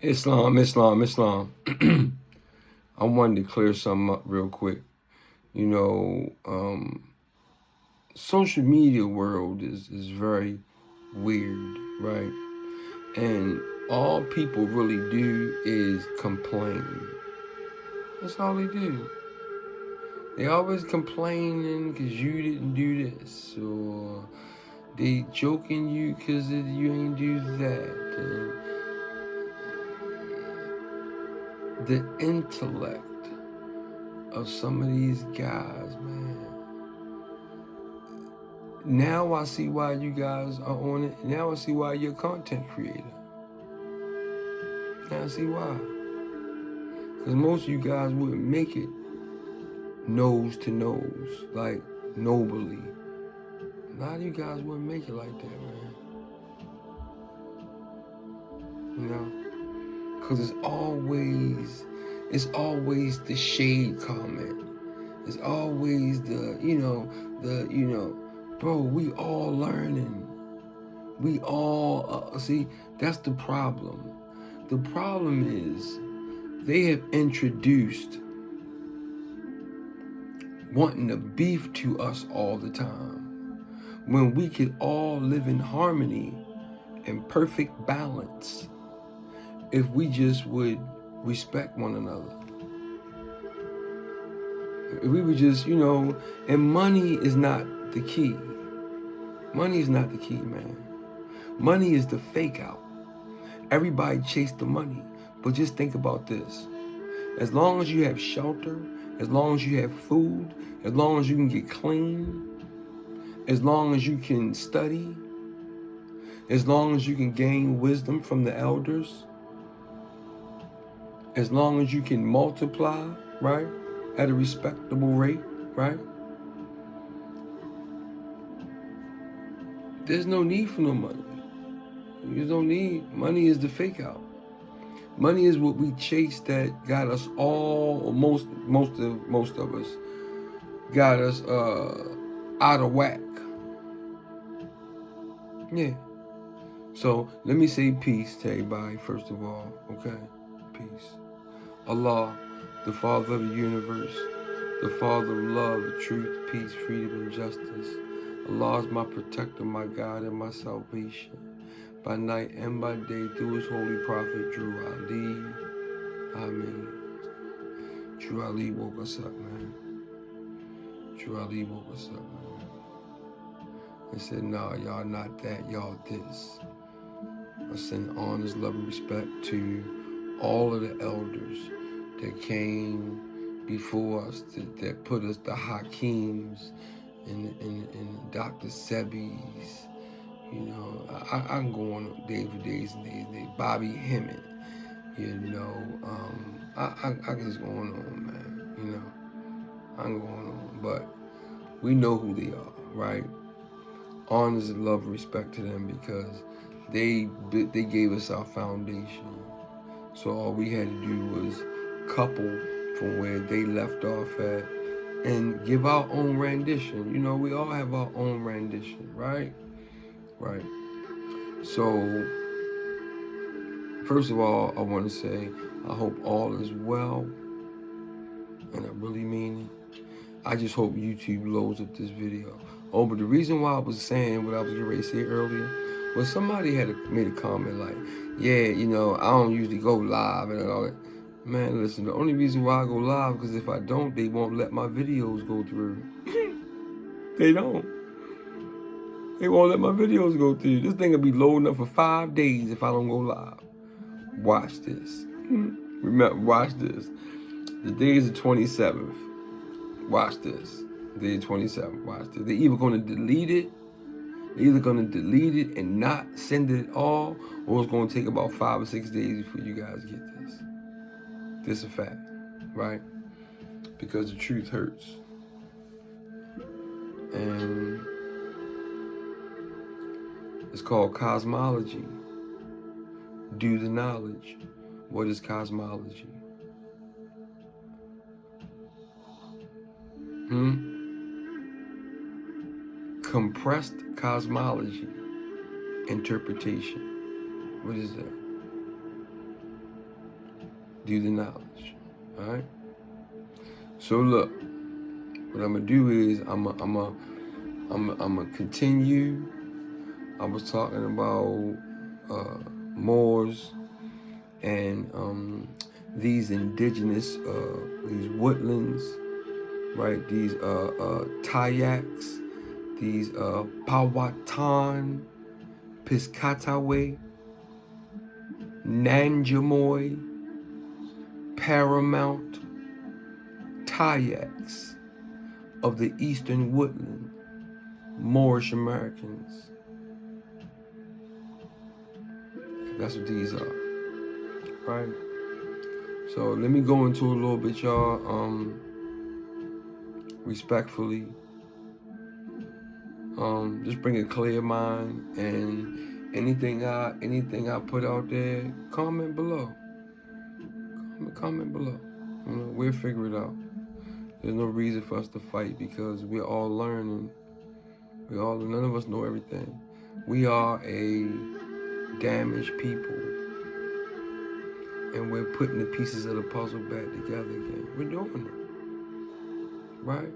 Islam. I wanted to clear something up real quick. You know, social media world is very weird, right? And all people really do is complain. That's all they do. They always complaining because you didn't do this, or they joking you because you ain't do that. And the intellect of some of these guys, man. Now I see why you guys are on it. Now I see why you're a content creator. Now I see why. Because most of you guys wouldn't make it nose to nose, like nobly. A lot of you guys wouldn't make it like that, man. You know? Because it's always the shade comment. It's always bro, we all learning. We all, see, that's the problem. The problem is they have introduced wanting to beef to us all the time when we could all live in harmony and perfect balance if we just would respect one another. If we would just, and money is not the key. Money is not the key, man. Money is the fake out. Everybody chase the money. But just think about this. As long as you have shelter, as long as you have food, as long as you can get clean, as long as you can study, as long as you can gain wisdom from the elders, as long as you can multiply, right, at a respectable rate, right? There's no need for no money. There's no need. Money is the fake out. Money is what we chase that got us all, or most of us, got us out of whack. Yeah. So let me say peace to everybody first of all, okay? Peace. Allah, the Father of the universe, the Father of love, truth, peace, freedom, and justice. Allah is my protector, my God, and my salvation. By night and by day, through his holy prophet, Drew Ali. Amen. Drew Ali woke us up, man. Drew Ali woke us up, man. And said, nah, y'all not that, y'all this. I send honors, love, and respect to all of the elders that came before us, that put us, the Hakeems and Dr. Sebis. I can go on day for days and days and days. Bobby Hemmett, I can just go on, man. I'm going on, but we know who they are, right? Honors and love and respect to them because they gave us our foundation. So all we had to do was couple from where they left off at and give our own rendition. We all have our own rendition, right? Right. So, first of all, I want to say I hope all is well, and I really mean it. I just hope YouTube loads up this video. Oh, but the reason why I was saying what I was getting ready to say earlier was somebody made a comment like, yeah, I don't usually go live and all that. Man, listen, the only reason why I go live because if I don't, they won't let my videos go through. They don't. They won't let my videos go through. This thing will be loading up for 5 days if I don't go live. Watch this. Remember, watch this. The day is the 27th. Watch this. The day is 27th. Watch this. They're either going to delete it. They're either going to delete it and not send it at all, or it's going to take about 5 or 6 days before you guys get this. This is a fact, right? Because the truth hurts. And it's called cosmology. Do the knowledge. What is cosmology? Compressed cosmology. Interpretation. What is that? due to knowledge. All right. So look, what I'm gonna do is I'm gonna continue. I was talking about Moors and these indigenous these woodlands, right? These Tayaks, these Powhatan, Piscataway, Nanjamoy, Paramount, Tayaks of the Eastern Woodland, Moorish Americans. That's what these are, right? So let me go into a little bit, y'all, respectfully. Just bring a clear mind, and anything I put out there, comment below. Comment below. You know, we'll figure it out. There's no reason for us to fight because we're all learning. None of us know everything. We are a damaged people, and we're putting the pieces of the puzzle back together again. We're doing it, right?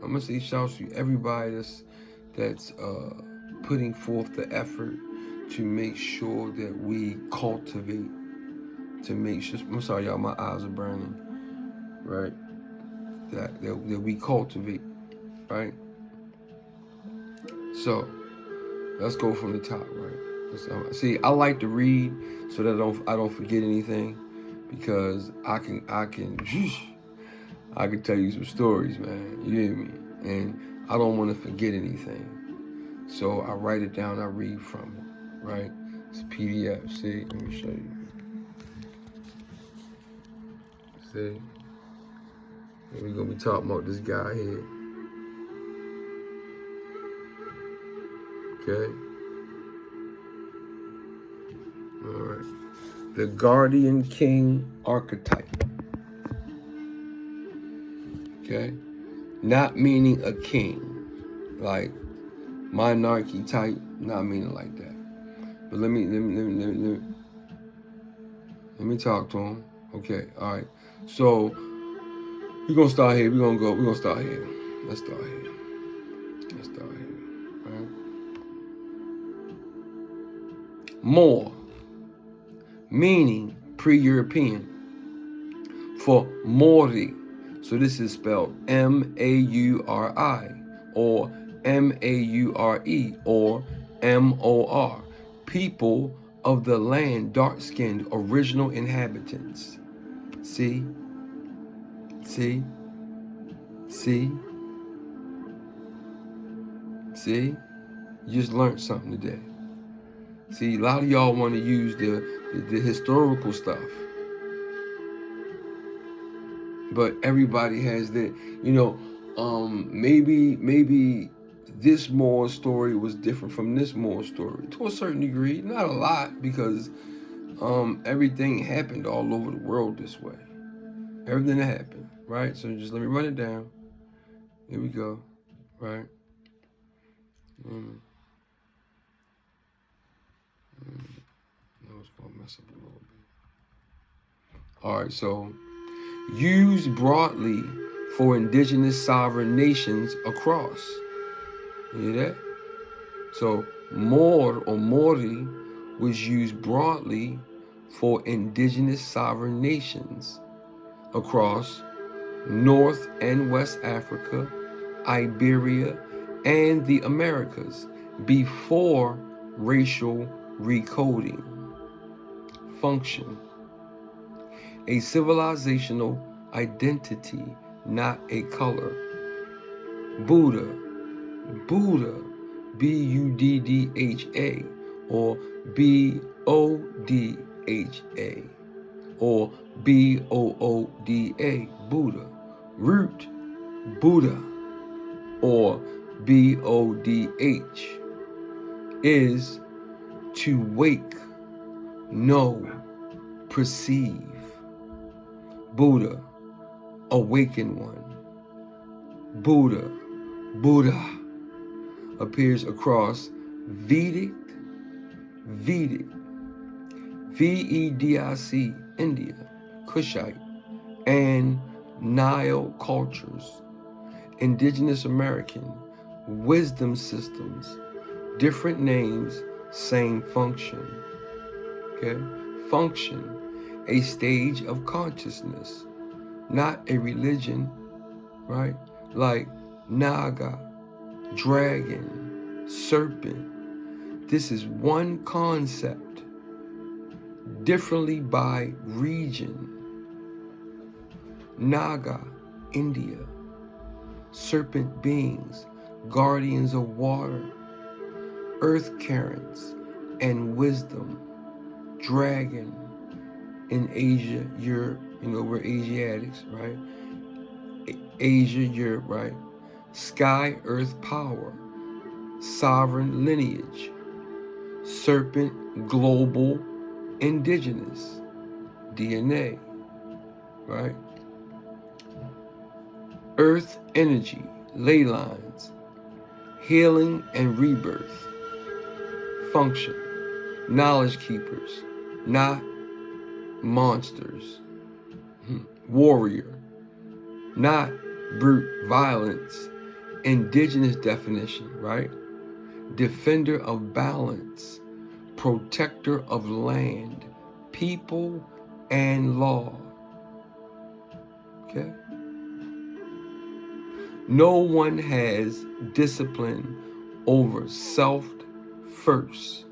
I'm gonna say shouts to everybody that's putting forth the effort to make sure that we cultivate. To make sure, I'm sorry, y'all, my eyes are burning, right? That we cultivate, right? So let's go from the top, right? See, I like to read so that I don't forget anything, because I can tell you some stories, man. You hear me? And I don't want to forget anything, so I write it down. I read from it, right? It's a PDF. See, let me show you. See, we're gonna be talking about this guy here. Okay. All right. The Gaurdian king archetype. Okay. Not meaning a king, like monarchy type. Not meaning like that. But let me talk to him. Okay. All right. So we're gonna start here. We're gonna start here. Let's start here. All right. Moor, meaning pre-European, for Mauri. So this is spelled M-A-U-R-I, or M-A-U-R-E, or M-O-R. People of the land, dark-skinned, original inhabitants. See? See? See? See? You just learned something today. See, a lot of y'all want to use the historical stuff, but everybody has their, maybe this Moor story was different from this Moor story to a certain degree, not a lot, because everything happened all over the world this way. Everything that happened, right? So just let me run it down. Here we go, right? I was gonna mess up a little bit. All right, so used broadly for indigenous sovereign nations across. You hear that? So Moor or Mauri was used broadly for indigenous sovereign nations across North and West Africa, Iberia, and the Americas before racial recoding. Function: a civilizational identity, not a color. Buddha, B-U-D-D-H-A, or B-O-D-H-A, or B-O-O-D-A, Buddha. Root, Buddha, or B-O-D-H, is to wake, know, perceive. Buddha, awakened one. Buddha appears across Vedic, V-E-D-I-C, India, Kushite, and Nile cultures. Indigenous American, wisdom systems, different names, same function. Okay? Function, a stage of consciousness, not a religion, right? Like Naga, dragon, serpent. This is one concept, differently by region. Naga, India. Serpent beings, guardians of water, earth currents, and wisdom. Dragon in Asia, Europe, we're Asiatics, right? Asia, Europe, right? Sky, earth power, sovereign lineage. Serpent, global, indigenous, DNA, right? Earth energy, ley lines, healing and rebirth. Function, knowledge keepers, not monsters. Warrior, not brute violence. Indigenous definition, right? Defender of balance, protector of land, people, and law. Okay? No one has discipline over self first.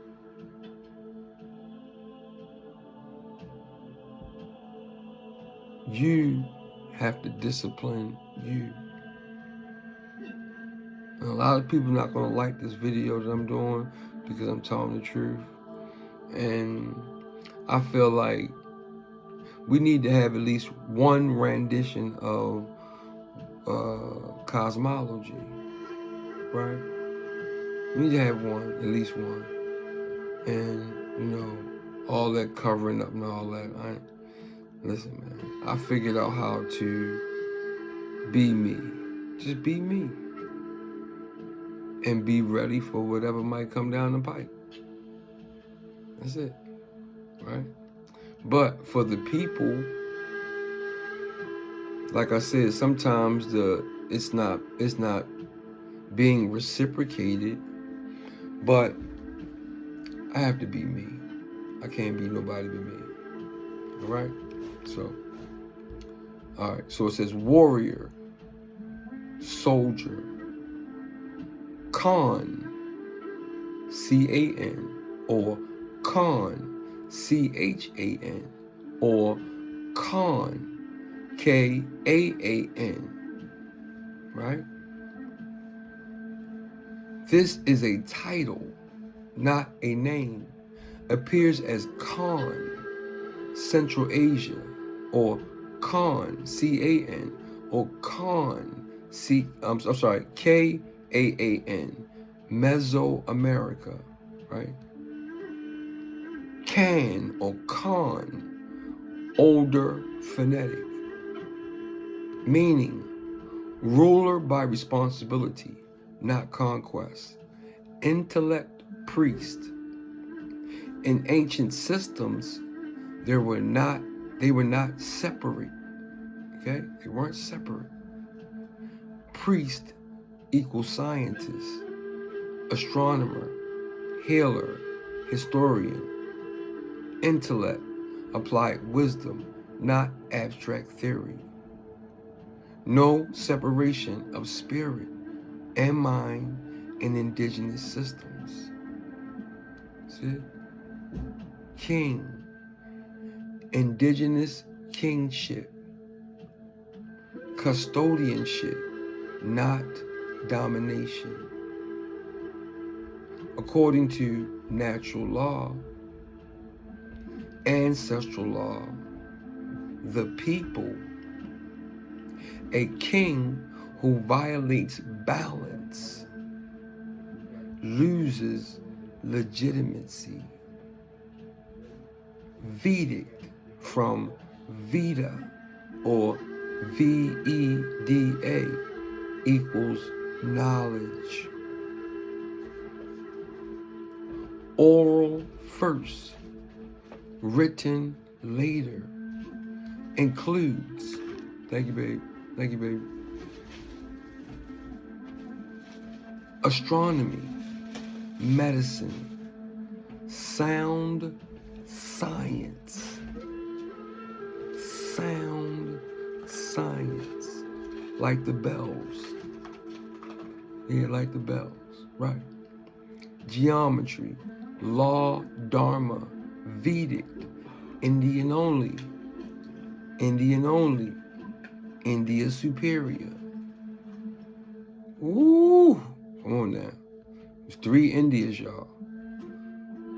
You have to discipline you. And a lot of people are not going to like this video that I'm doing because I'm telling the truth. And I feel like we need to have at least one rendition of cosmology, right? We need to have one, at least one. And, all that covering up and all that. Listen, man, I figured out how to be me. Just be me. And be ready for whatever might come down the pipe. That's it, right? But for the people, like I said, sometimes it's not being reciprocated, but I have to be me. I can't be nobody but me. All right? So it says warrior, soldier, Khan, C-A-N, or Khan, C-H-A-N, or Khan, K-A-A-N, right? This is a title, not a name. Appears as Khan, Central Asia, or Khan, C-A-N, or Khan, K-A-A-N, Mesoamerica, right? Can or Khan, older phonetic, meaning ruler by responsibility, not conquest. Intellect, priest. In ancient systems, they were not separate. Okay? They weren't separate. Priest equals scientist, astronomer, healer, historian. Intellect, applied wisdom, not abstract theory. No separation of spirit and mind in indigenous systems. See? King, indigenous kingship, custodianship, not domination. According to natural law, ancestral law, the people, a king who violates balance loses legitimacy. Vedic, from Veda or V-E-D-A, equals knowledge. Oral first, written later. includes, thank you, babe. Thank you, babe. Astronomy, medicine, sound science, like the bells. Yeah, like the bells, right. Geometry, law, dharma, Vedic, Indian only, India superior. Ooh, come on now. There's 3 Indias, y'all.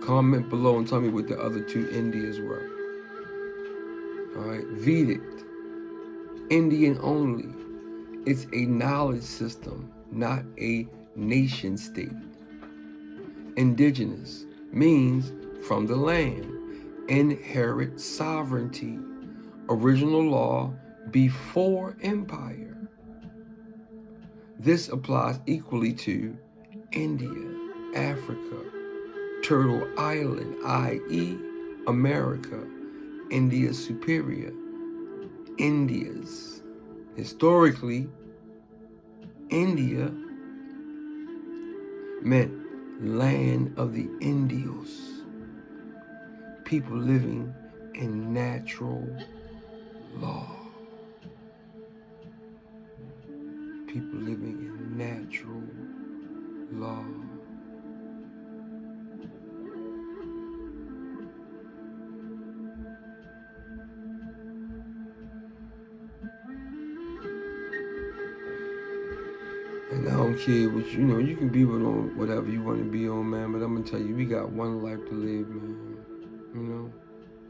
Comment below and tell me what the other 2 Indias were. All right, Vedic, Indian only. It's a knowledge system, not a nation state. Indigenous means from the land. Inherit sovereignty. Original law before empire. This applies equally to India, Africa, Turtle Island, i.e. America, India superior, Indias. Historically, India meant land of the Indios, people living in natural law. People living in natural law. And I don't care what you can be on whatever you want to be on, man. But I'm gonna tell you, we got one life to live, man.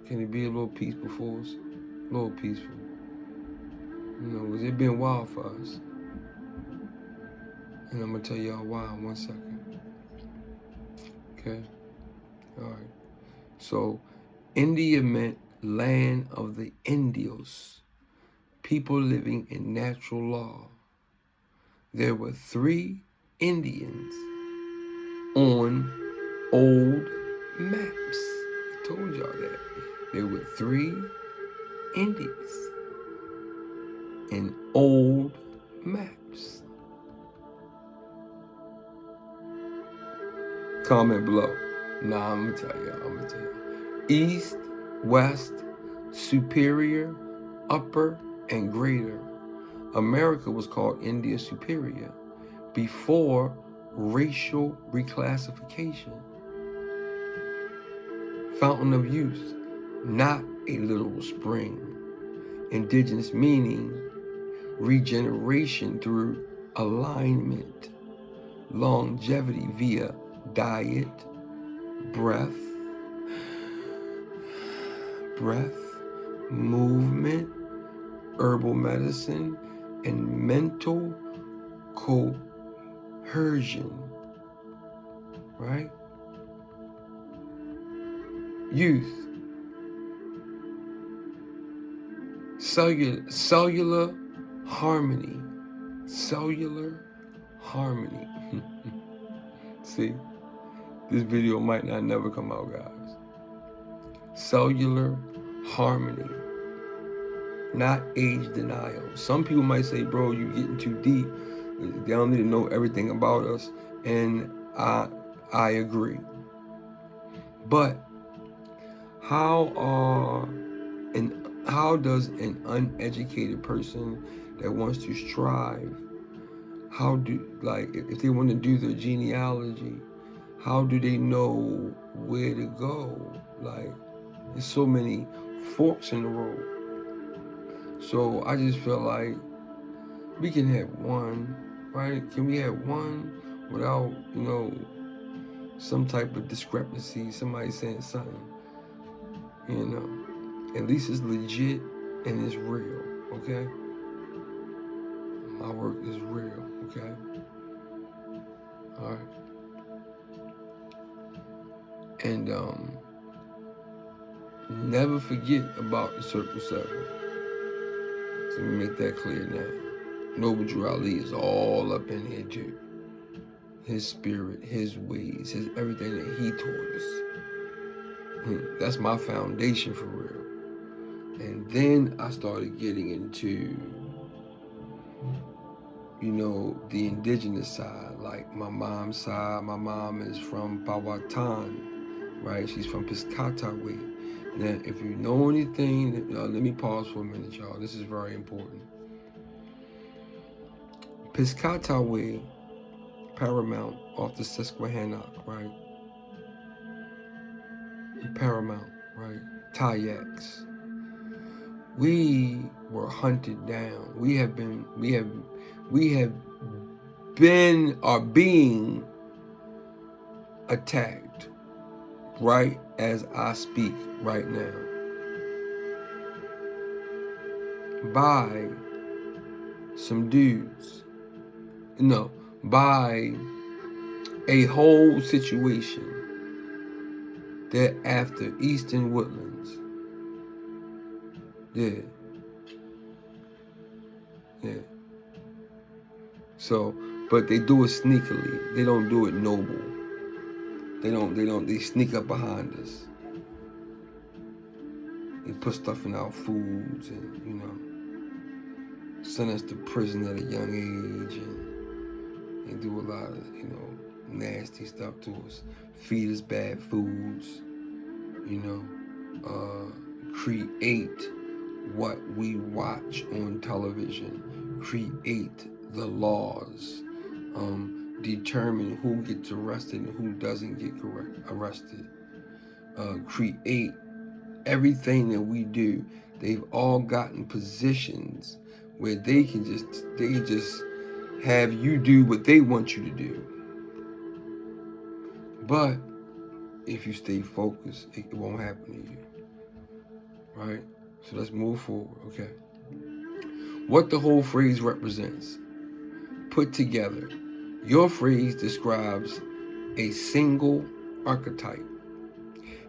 Can it be a little peaceful for us? A little peaceful. Because it's been wild for us. And I'm gonna tell y'all why in 1 second. Okay? Alright. So, India meant land of the Indios, people living in natural law. There were 3 Indians on old maps. I told y'all that. There were 3 Indians in old maps. Comment below. Nah, I'm gonna tell y'all. East, West, Superior, Upper, and Greater. America was called India Superior before racial reclassification. Fountain of youth, not a literal spring. Indigenous meaning regeneration through alignment. Longevity via diet, breath, movement, herbal medicine, and mental cohesion, right? Youth, cellular harmony, See, this video might not never come out, guys. Cellular harmony, not age denial. Some people might say, bro, you getting too deep. They don't need to know everything about us. And I agree. But how does an uneducated person that wants to strive, if they want to do their genealogy, how do they know where to go? There's so many forks in the road. So I just feel like we can have one, right? Can we have one without, some type of discrepancy, somebody saying something, At least it's legit and it's real, okay? My work is real, okay? All right. And never forget about the Circle 7. So let me make that clear now. Noble Drew Ali is all up in here too. His spirit, his ways, his everything that he taught us. That's my foundation for real. And then I started getting into, you know, the indigenous side, like my mom's side. My mom is from Powhatan, right? She's from Piscataway. Now, if you know anything, let me pause for a minute, y'all. This is very important. Piscataway, Paramount, off the Susquehannock, right? Paramount, right? Tayaks. We were hunted down. We have been are being attacked right as I speak right now by some dudes. No, by a whole situation that after Eastern Woodlands. Yeah. So, but they do it sneakily. They don't do it noble. They sneak up behind us. They put stuff in our foods and, you know, send us to prison at a young age, and they do a lot of, you know, nasty stuff to us. Feed us bad foods, you know, create what we watch on television, create the laws, determine who gets arrested and who doesn't get arrested, create everything that we do. They've all gotten positions where they just have you do what they want you to do. But if you stay focused, it won't happen to you. Right? So let's move forward, okay? What the whole phrase represents. Put together, your phrase describes a single archetype,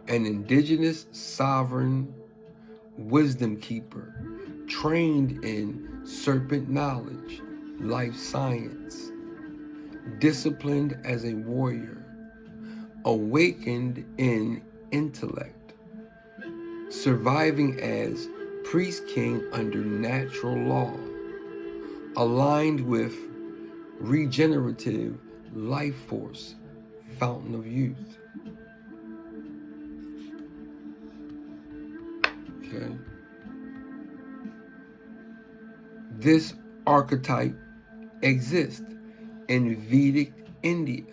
an indigenous sovereign wisdom keeper, trained in serpent knowledge, life science, disciplined as a warrior, awakened in intellect, surviving as priest king under natural law, aligned with regenerative life force, fountain of youth. Okay. This archetype exists in Vedic India,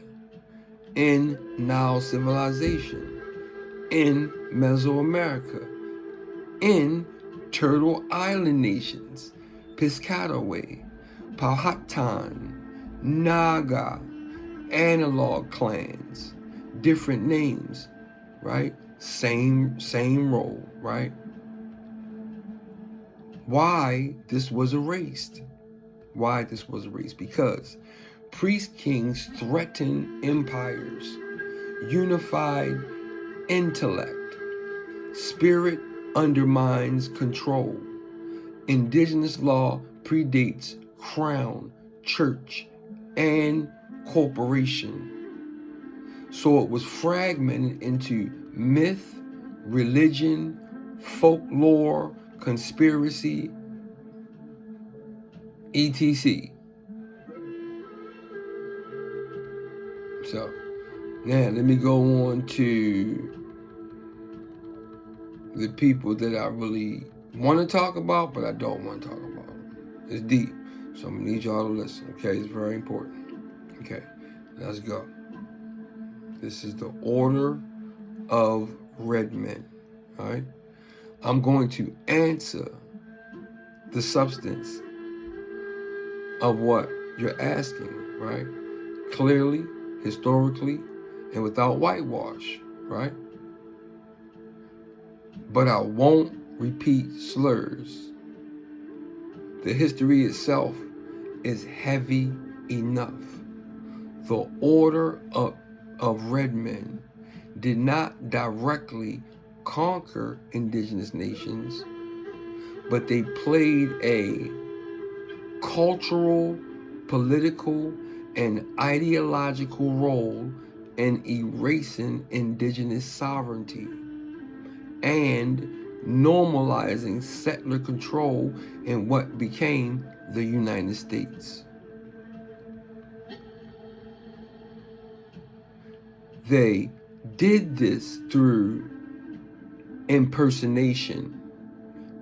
in Nile civilization, in Mesoamerica, in Turtle Island nations, Piscataway, Powhatan, Naga, analog clans, different names, right? Same role, right? Why this was erased? Because priest kings threaten empires, unified intellect, spirit undermines control, indigenous law predates crown, church, and corporation. So it was fragmented into myth, religion, folklore, conspiracy, etc. So now let me go on to the people that I really want to talk about, but I don't want to talk about. It's deep, so I'm gonna need y'all to listen. Okay, it's very important. Okay, let's go. This is the order of red men. All right, I'm going to answer the substance of what you're asking, right? Clearly, historically, and without whitewash, right? But I won't repeat slurs. The history itself is heavy enough. The order of red men did not directly conquer indigenous nations, but they played a cultural, political, and ideological role in erasing indigenous sovereignty and normalizing settler control in what became the United States. They did this through impersonation,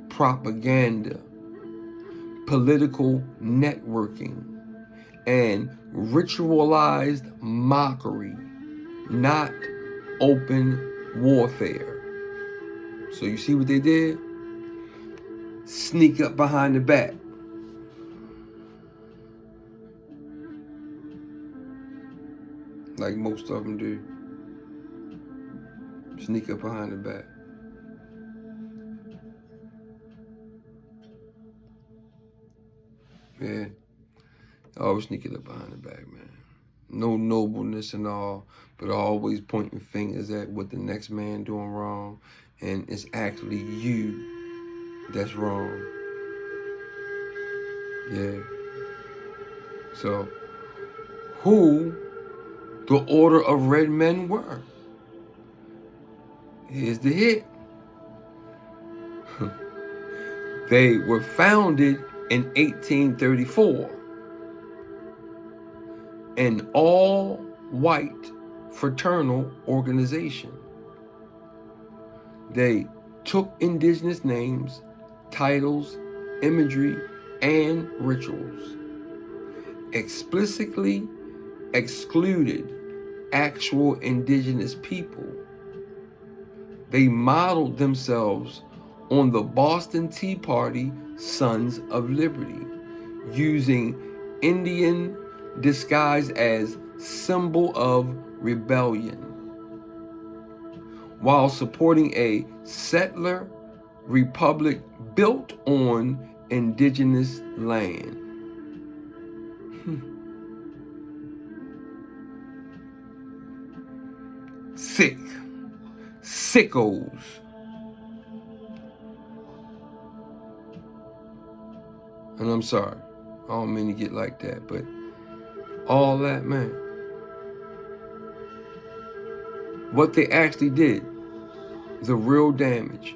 propaganda, political networking, and ritualized mockery, not open warfare. So you see what they did? Sneak up behind the back. Like most of them do. Sneak up behind the back. Yeah. Always sneaking up behind the back, man. No nobleness and all, but always pointing fingers at what the next man doing wrong, and it's actually you that's wrong. Yeah. So, who the Order of Red Men were? Here's the hit. They were founded in 1834. An all-white fraternal organization. They took indigenous names, titles, imagery, and rituals. Explicitly excluded actual indigenous people. They modeled themselves on the Boston Tea Party Sons of Liberty, using Indian disguised as symbol of rebellion, while supporting a settler republic built on indigenous land. Sickos. And I'm sorry, I don't mean to get like that, but all that, man. What they actually did, the real damage,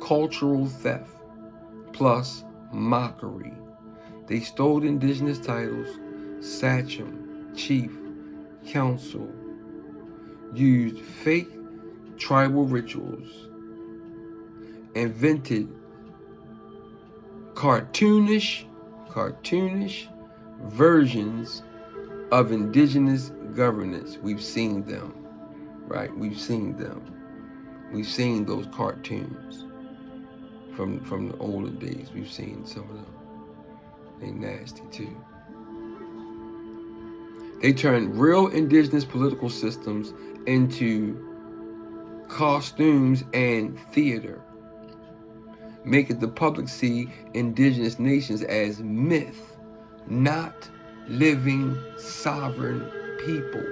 cultural theft, plus mockery. They stole indigenous titles, sachem, chief, council, used fake tribal rituals, invented cartoonish versions of indigenous governance. We've seen them, right? We've seen them. We've seen those cartoons from the older days. We've seen some of them. They nasty too. They turned real indigenous political systems into costumes and theater, making the public see indigenous nations as myth, not living sovereign people.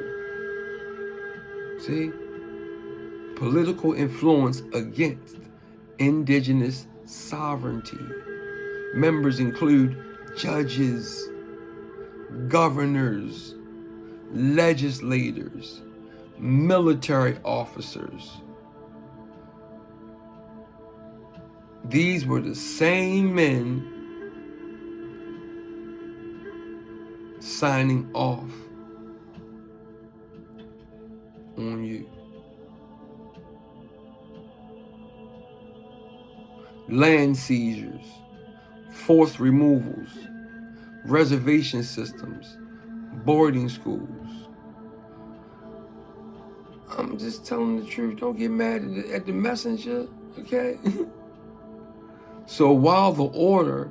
See? Political influence against indigenous sovereignty. Members include judges, governors, legislators, military officers. These were the same men signing off on you. Land seizures, forced removals, reservation systems, boarding schools. I'm just telling the truth. Don't get mad at the messenger, okay? So while the order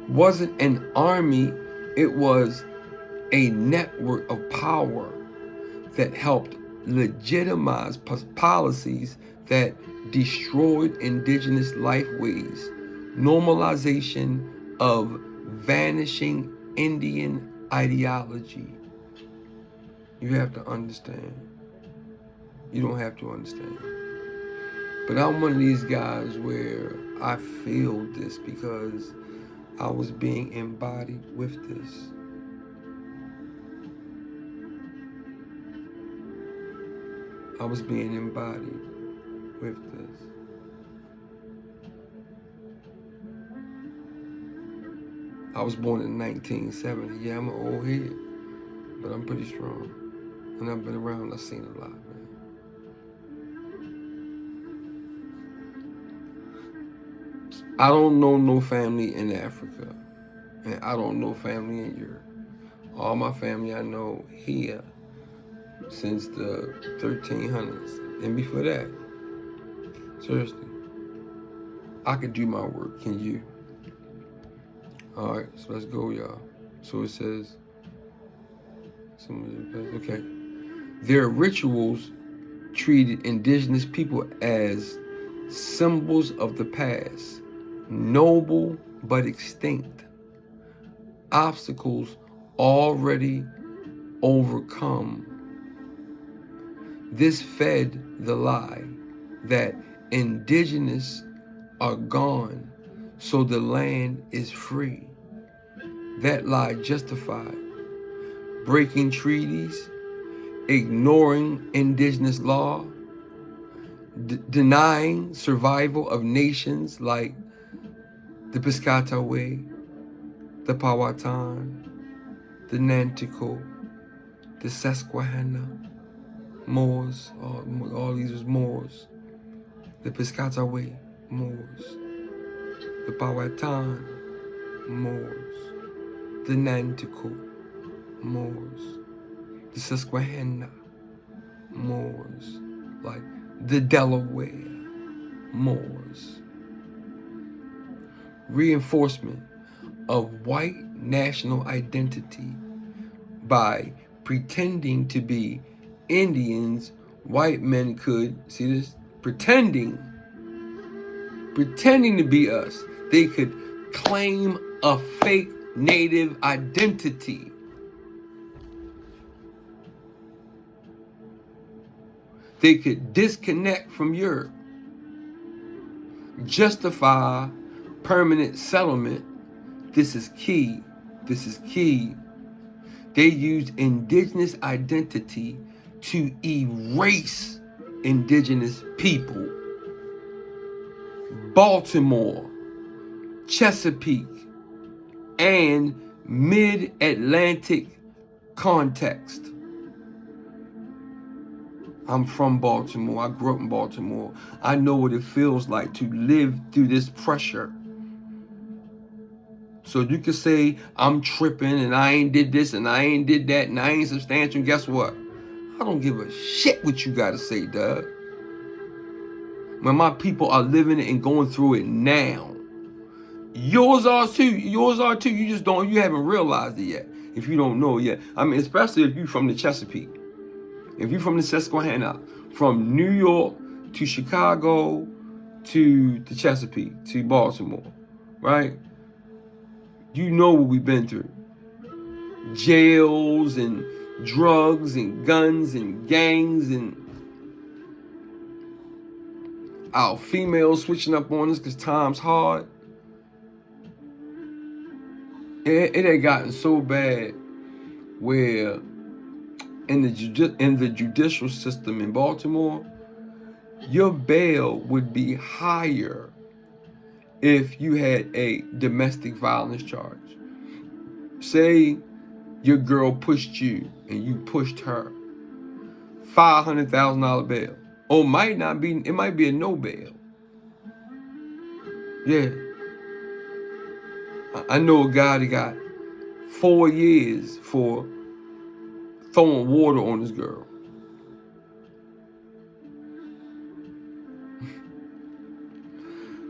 wasn't an army, it was a network of power that helped legitimize policies that destroyed indigenous lifeways, normalization of vanishing Indian ideology. You have to understand. You don't have to understand. But I'm one of these guys where I feel this because I was being embodied with this. I was being embodied with this. I was born in 1970. Yeah, I'm an old head, but I'm pretty strong. And I've been around, I've seen a lot, man. I don't know no family in Africa, and I don't know family in Europe. All my family I know here since the 1300s. And before that, seriously, I could do my work. Can you? All right, so let's go, y'all. So it says, okay. Their rituals treated indigenous people as symbols of the past, noble but extinct, obstacles already overcome. This fed the lie that indigenous are gone, so the land is free. That lie justified breaking treaties, ignoring indigenous law, denying survival of nations like the Piscataway, the Powhatan, the Nanticoke, the Susquehanna, Moors, all these was Moors, the Piscataway, Moors, the Powhatan, Moors, the Nanticoke, Moors, the Susquehanna, Moors, like the Delaware, Moors. Reinforcement of white national identity by pretending to be Indians. White men could, see this, pretending to be us. They could claim a fake native identity. They could disconnect from Europe, justify permanent settlement. This is key. This is key. They used indigenous identity to erase indigenous people. Baltimore, Chesapeake, and mid-Atlantic context. I'm from Baltimore. I grew up in Baltimore. I know what it feels like to live through this pressure. So you can say I'm tripping and I ain't did this and I ain't did that and I ain't substantial. Guess what? I don't give a shit what you got to say, Doug. When my people are living it and going through it now. Yours are too. Yours are too. You haven't realized it yet. If you don't know yet. I mean, especially if you're from the Chesapeake. If you're from the Susquehanna, from New York to Chicago to the Chesapeake to Baltimore, right? You know what we've been through. Jails and drugs and guns and gangs and our females switching up on us because time's hard. It had gotten so bad where in the judicial system in Baltimore, your bail would be higher if you had a domestic violence charge. Say your girl pushed you and you pushed her. $500,000 bail. Or it might be a no bail. Yeah. I know a guy that got 4 years for throwing water on his girl.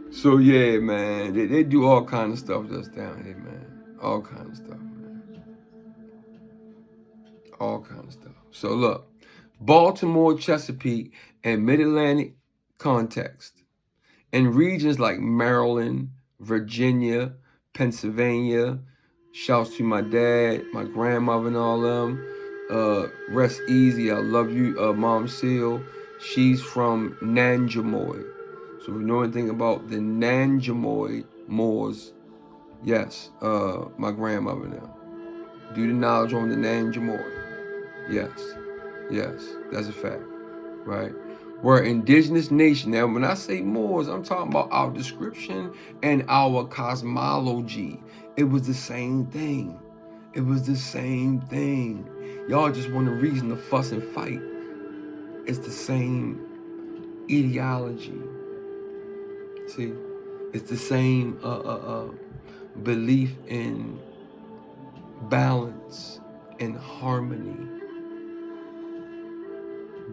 So yeah, man, they do all kind of stuff just down here, man. All kind of stuff, man. All kind of stuff. So look, Baltimore, Chesapeake, and Mid-Atlantic context. In regions like Maryland, Virginia, Pennsylvania, shouts to my dad, my grandmother, and all them. Rest easy. I love you, Mom Seal. She's from Nanjamoy. So if you know anything about the Nanjamoy Moors, yes, my grandmother now. Do the knowledge on the Nanjamoy. Yes, that's a fact, right? were indigenous nation. Now, when I say Moors, I'm talking about our description and our cosmology. It was the same thing. It was the same thing. Y'all just want a reason to fuss and fight. It's the same ideology. See, it's the same belief in balance and harmony.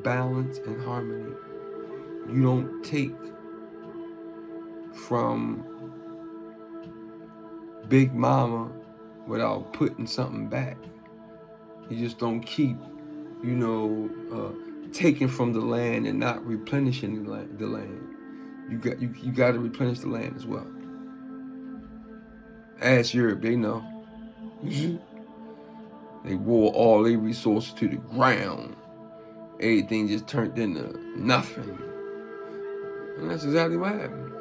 Balance and harmony. You don't take from Big Mama without putting something back. You just don't keep, taking from the land and not replenishing the land. You got to replenish the land as well. Ask Europe, they know. They wore all their resources to the ground. Everything just turned into nothing. And that's exactly what happened.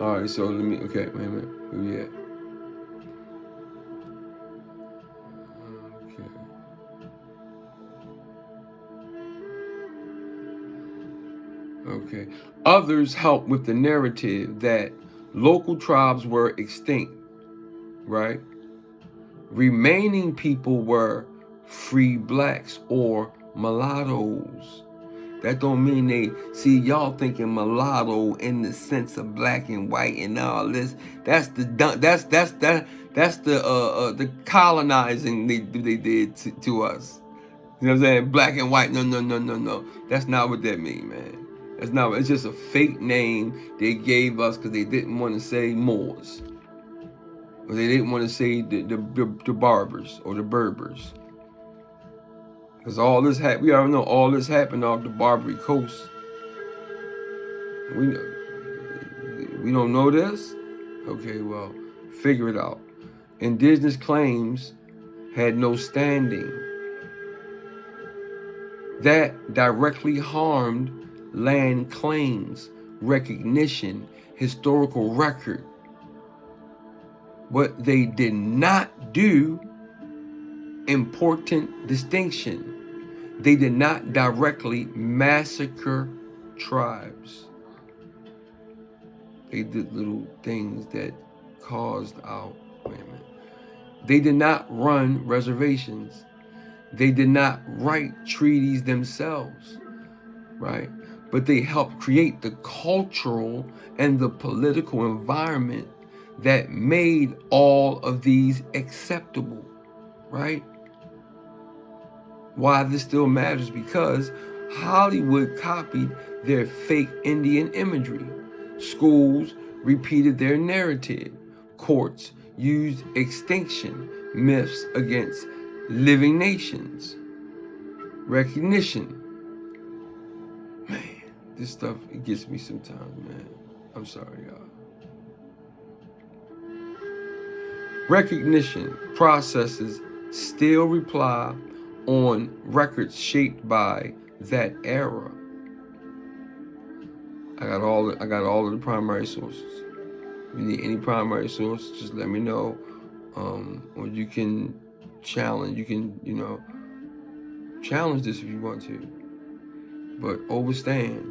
All right, so wait a minute. Where we at? Okay. Others help with the narrative that local tribes were extinct, right? Remaining people were free blacks or mulattoes. That don't mean they see y'all thinking mulatto in the sense of black and white and all this. That's the colonizing they did to us. You know what I'm saying? Black and white. No. That's not what that mean, man. That's not. It's just a fake name they gave us because they didn't want to say Moors, or they didn't want to say the Barbers or the Berbers. Because we already know all this happened off the Barbary Coast. We don't know this? Okay, well, figure it out. Indigenous claims had no standing. That directly harmed land claims, recognition, historical record. What they did not do, important distinction. They did not directly massacre tribes. They did little things that caused out. Wait a minute. They did not run reservations. They did not write treaties themselves, right? But they helped create the cultural and the political environment that made all of these acceptable, right? Why this still matters? Because Hollywood copied their fake Indian imagery. Schools repeated their narrative. Courts used extinction myths against living nations. Recognition. Man, this stuff, it gets me sometimes, man. I'm sorry, y'all. Recognition processes still rely on records shaped by that era. I got all of the primary sources. If you need any primary source, just let me know. Or you can challenge. You can, challenge this if you want to. But overstand.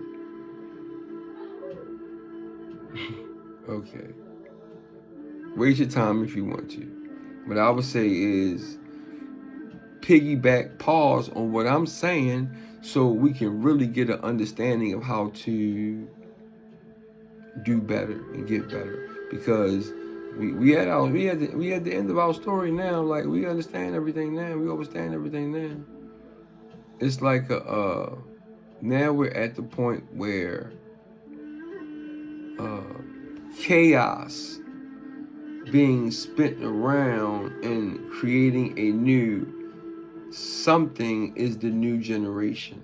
Okay. Waste your time if you want to. What I would say is piggyback, pause on what I'm saying so we can really get an understanding of how to do better and get better. Because we at the end of our story now. Like, we understand everything now. We understand everything now. It's like now we're at the point where chaos being spent around and creating a new something is the new generation.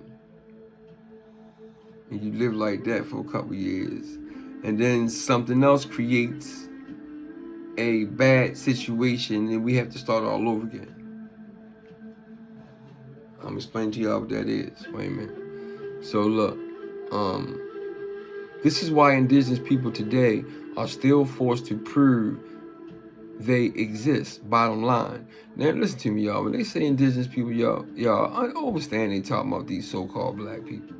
And you live like that for a couple years. And then something else creates a bad situation and we have to start all over again. I'm explaining to y'all what that is. Wait a minute. So look, this is why indigenous people today are still forced to prove they exist, bottom line. Now listen to me, y'all. When they say indigenous people, y'all understand they talking about these so-called black people.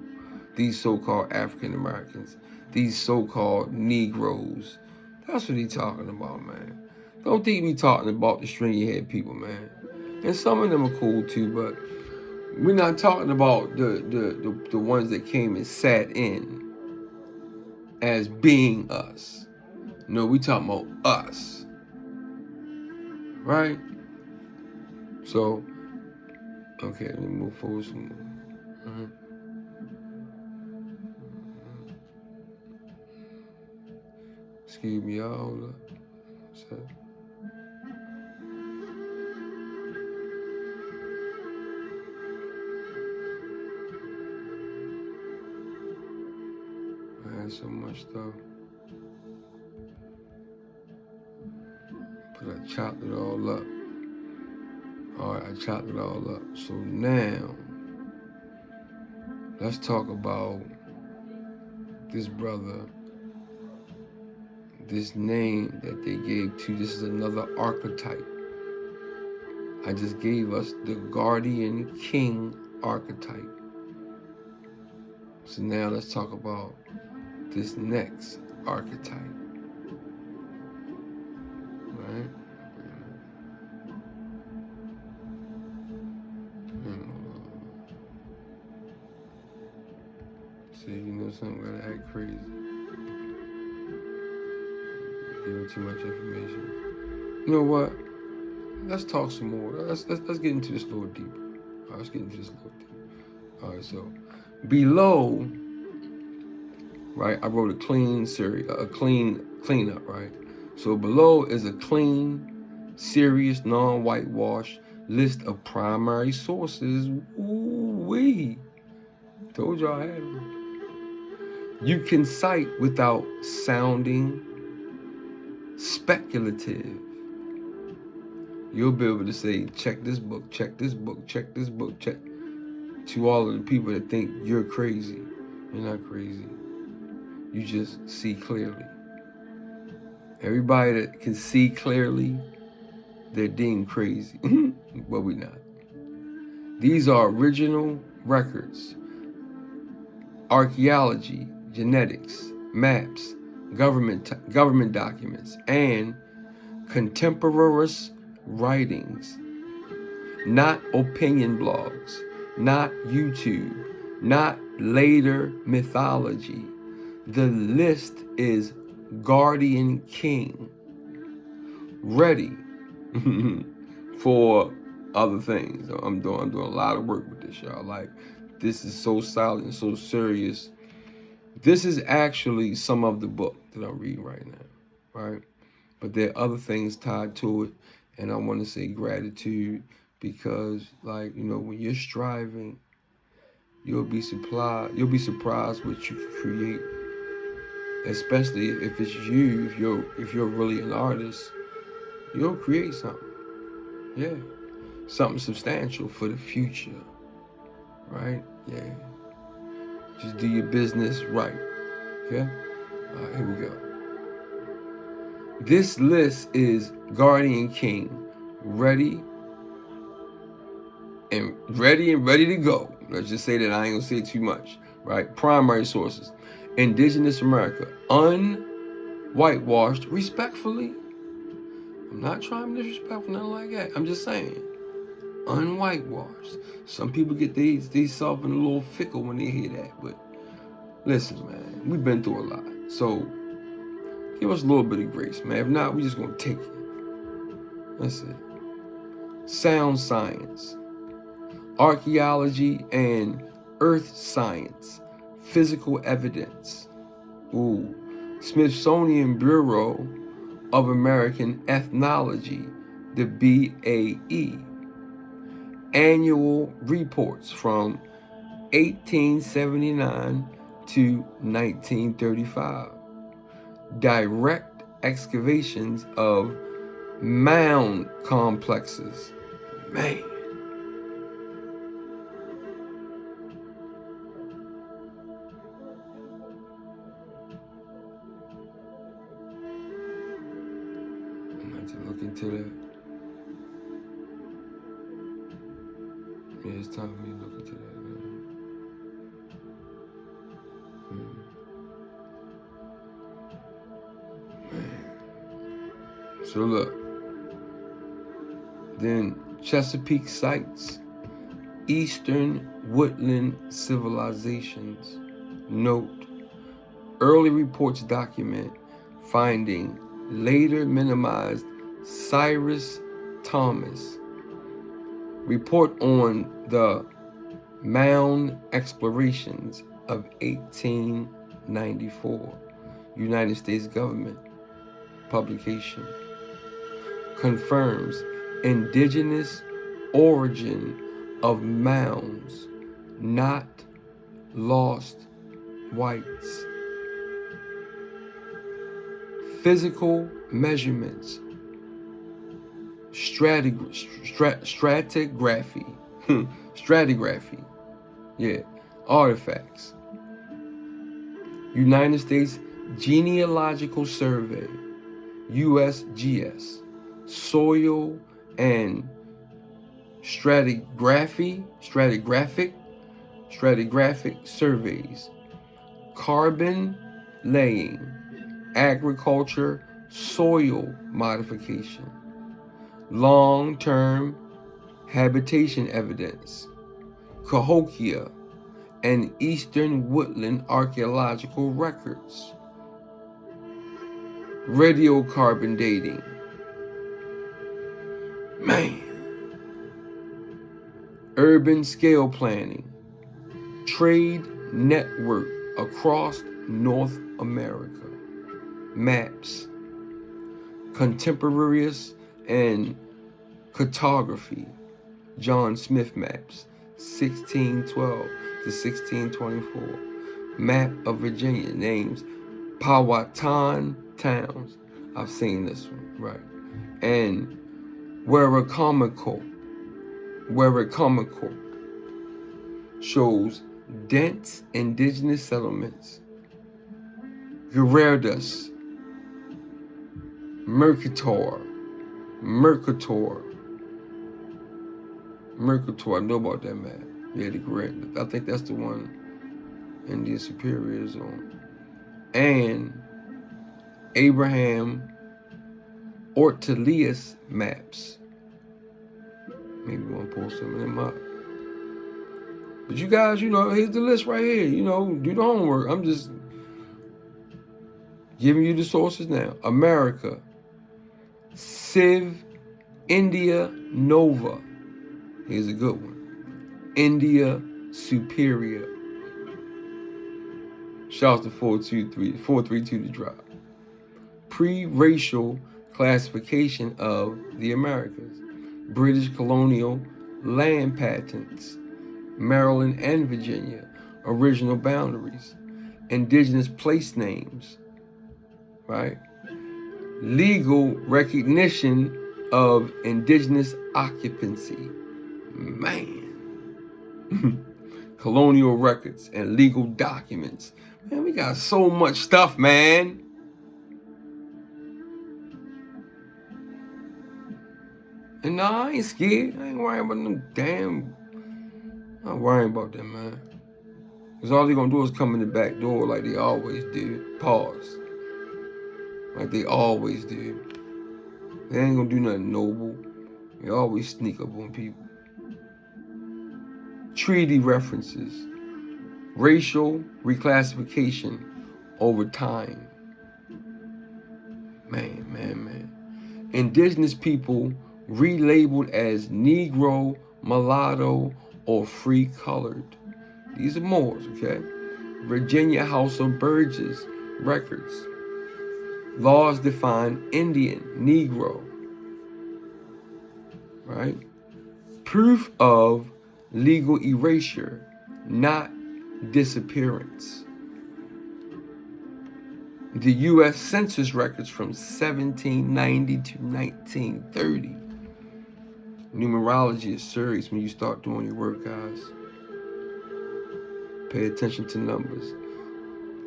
these so-called African Americans, these so-called Negroes. That's what he's talking about, man. Don't think me talking about the stringy-head people, man. And some of them are cool too, but we're not talking about the ones that came and sat in as being us. No, we talking about us, right? So, okay, let me move forward some more. Excuse me, y'all. Hold up. I had so much stuff, but I chopped it all up. All right, I chopped it all up. So now, let's talk about this brother, this name that they gave to. This is another archetype. I just gave us the Gaurdian king archetype. So now let's talk about this next archetype. Right? See, you know something, gotta act crazy. Giving too much information. You know what? Let's talk some more. Let's get into this a little deeper. All right, let's get into this a little deeper. All right, so below, right? I wrote a clean series, a cleanup, right? So below is a clean, serious, non-whitewash list of primary sources. Ooh-wee. Told y'all I had them. You can cite without sounding speculative. You'll be able to say, check this book, check this book, check this book, check, to all of the people that think you're crazy. You're not crazy. You just see clearly. Everybody that can see clearly, they're deemed crazy, but we're not. These are original records, archaeology, genetics, maps, government documents, and contemporaneous writings, not opinion blogs, not YouTube, not later mythology. The list is Gaurdian king, ready for other things. I'm doing a lot of work with this, y'all. Like, this is so solid and so serious. This is actually some of the book that I'm reading right now, right? But there are other things tied to it, and I want to say gratitude because, like, you know, when you're striving, you'll be surprised what you can create. Especially if it's you, if you're really an artist, you'll create something. Yeah, something substantial for the future, right? Yeah. Just do your business right. Okay. All right, here we go. This list is Gaurdian King, ready and ready to go. Let's just say that I ain't gonna say too much, right? Primary sources: Indigenous America, unwhitewashed, respectfully. I'm not trying to disrespect, nothing like that. I'm just saying, unwhitewashed. Some people get they self in a little fickle when they hear that, but listen, man, we've been through a lot, so give us a little bit of grace, man. If not, we just gonna take it. That's it. Sound science, archaeology and earth science, physical evidence. Ooh, Smithsonian Bureau of American Ethnology, the BAE. Annual reports from 1879 to 1935. Direct excavations of mound complexes. Man. I'm going to look into that. Yeah, it's time for me to look into that, man. So look, then Chesapeake sites, Eastern woodland civilizations. Note, early reports document finding later minimized Cyrus Thomas report on the mound explorations of 1894, United States government publication, confirms indigenous origin of mounds, not lost whites. Physical measurements, stratigraphy, artifacts. United States Genealogical Survey, USGS, soil and stratigraphic surveys, carbon laying, agriculture, soil modification, long-term habitation evidence, Cahokia and Eastern woodland archaeological records, radiocarbon dating. Man. Urban scale planning, trade network across North America, maps, contemporaneous and cartography, John Smith maps, 1612 to 1624, map of Virginia, names Powhatan towns. I've seen this one, right? And Waracomico shows dense indigenous settlements. Gerardus, Mercator, I know about that map. Yeah, the Gerardus. I think that's the one Indian Superior Zone. And Abraham Ortelius maps. Maybe we'll post some of them up. But you guys, here's the list right here. Do the homework. I'm just giving you the sources now. America, Civ, India Nova. Here's a good one. India Superior. Shouts to 432 to drop. Pre-racial classification of the Americas. British colonial land patents, Maryland and Virginia, original boundaries, indigenous place names, right? Legal recognition of indigenous occupancy. Man. Colonial records and legal documents. Man, we got so much stuff, man. And no, I ain't scared. I ain't worrying about them damn. I'm not worrying about them, man. Because all they gonna do is come in the back door like they always do. Pause. Like they always do. They ain't gonna do nothing noble. They always sneak up on people. Treaty references. Racial reclassification over time. Man. Indigenous people relabeled as Negro, mulatto, or free-colored. These are Moors, okay? Virginia House of Burgess records. Laws define Indian, Negro, right? Proof of legal erasure, not disappearance. The U.S. Census records from 1790 to 1930. Numerology is serious when you start doing your work, guys. Pay attention to numbers.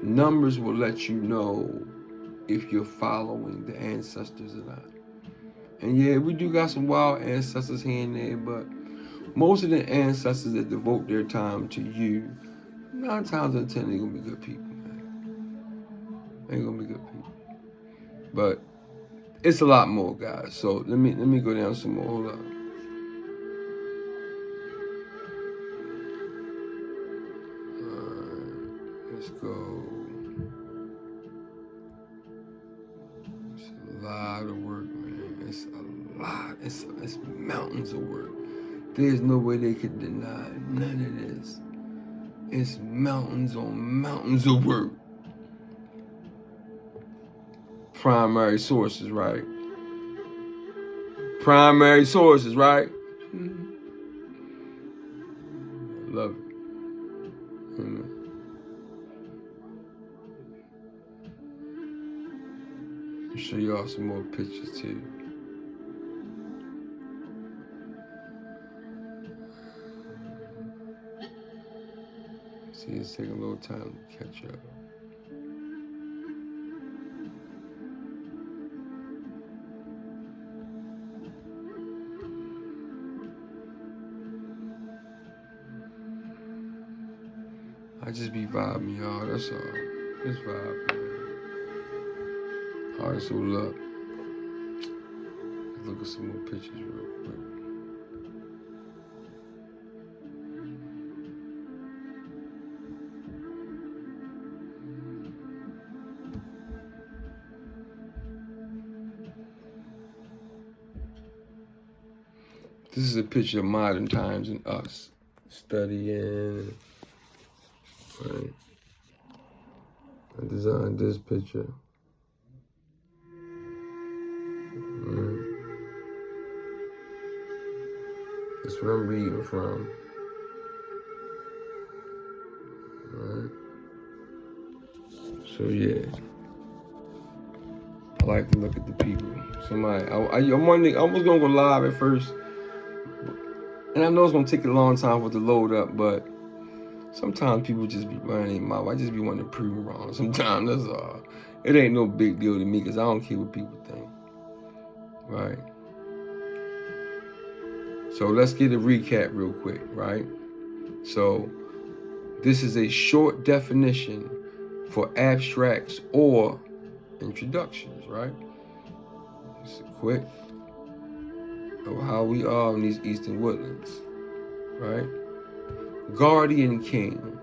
Numbers will let you know if you're following the ancestors or not. And yeah, we do got some wild ancestors here and there, but most of the ancestors that devote their time to you, 9 times out of 10, they're going to be good people. Ain't gonna be good people. But it's a lot more, guys. So let me go down some more. Hold up. Let's go. It's a lot of work, man. It's a lot. It's mountains of work. There's no way they could deny none of this. It's mountains on mountains of work. Primary sources, right? Primary sources, right? I love it. I'll show y'all some more pictures too. See, it's taking a little time to catch up. I just be vibing, y'all. That's all. Just vibe, man. All right, so look. Let's look at some more pictures real quick. This is a picture of modern times and us studying. Right. I designed this picture. Right. That's what I'm reading from. Right. So yeah, I like to look at the people. Somebody, I'm wondering. I was gonna go live at first, and I know it's gonna take a long time for it to load up, but sometimes people just be running their mouth. I just be wanting to prove them wrong. Sometimes that's all. It ain't no big deal to me because I don't care what people think. Right. So let's get a recap real quick, right? So this is a short definition for abstracts or introductions, right? Just a quick of how we are in these Eastern Woodlands, right? Gaurdian king,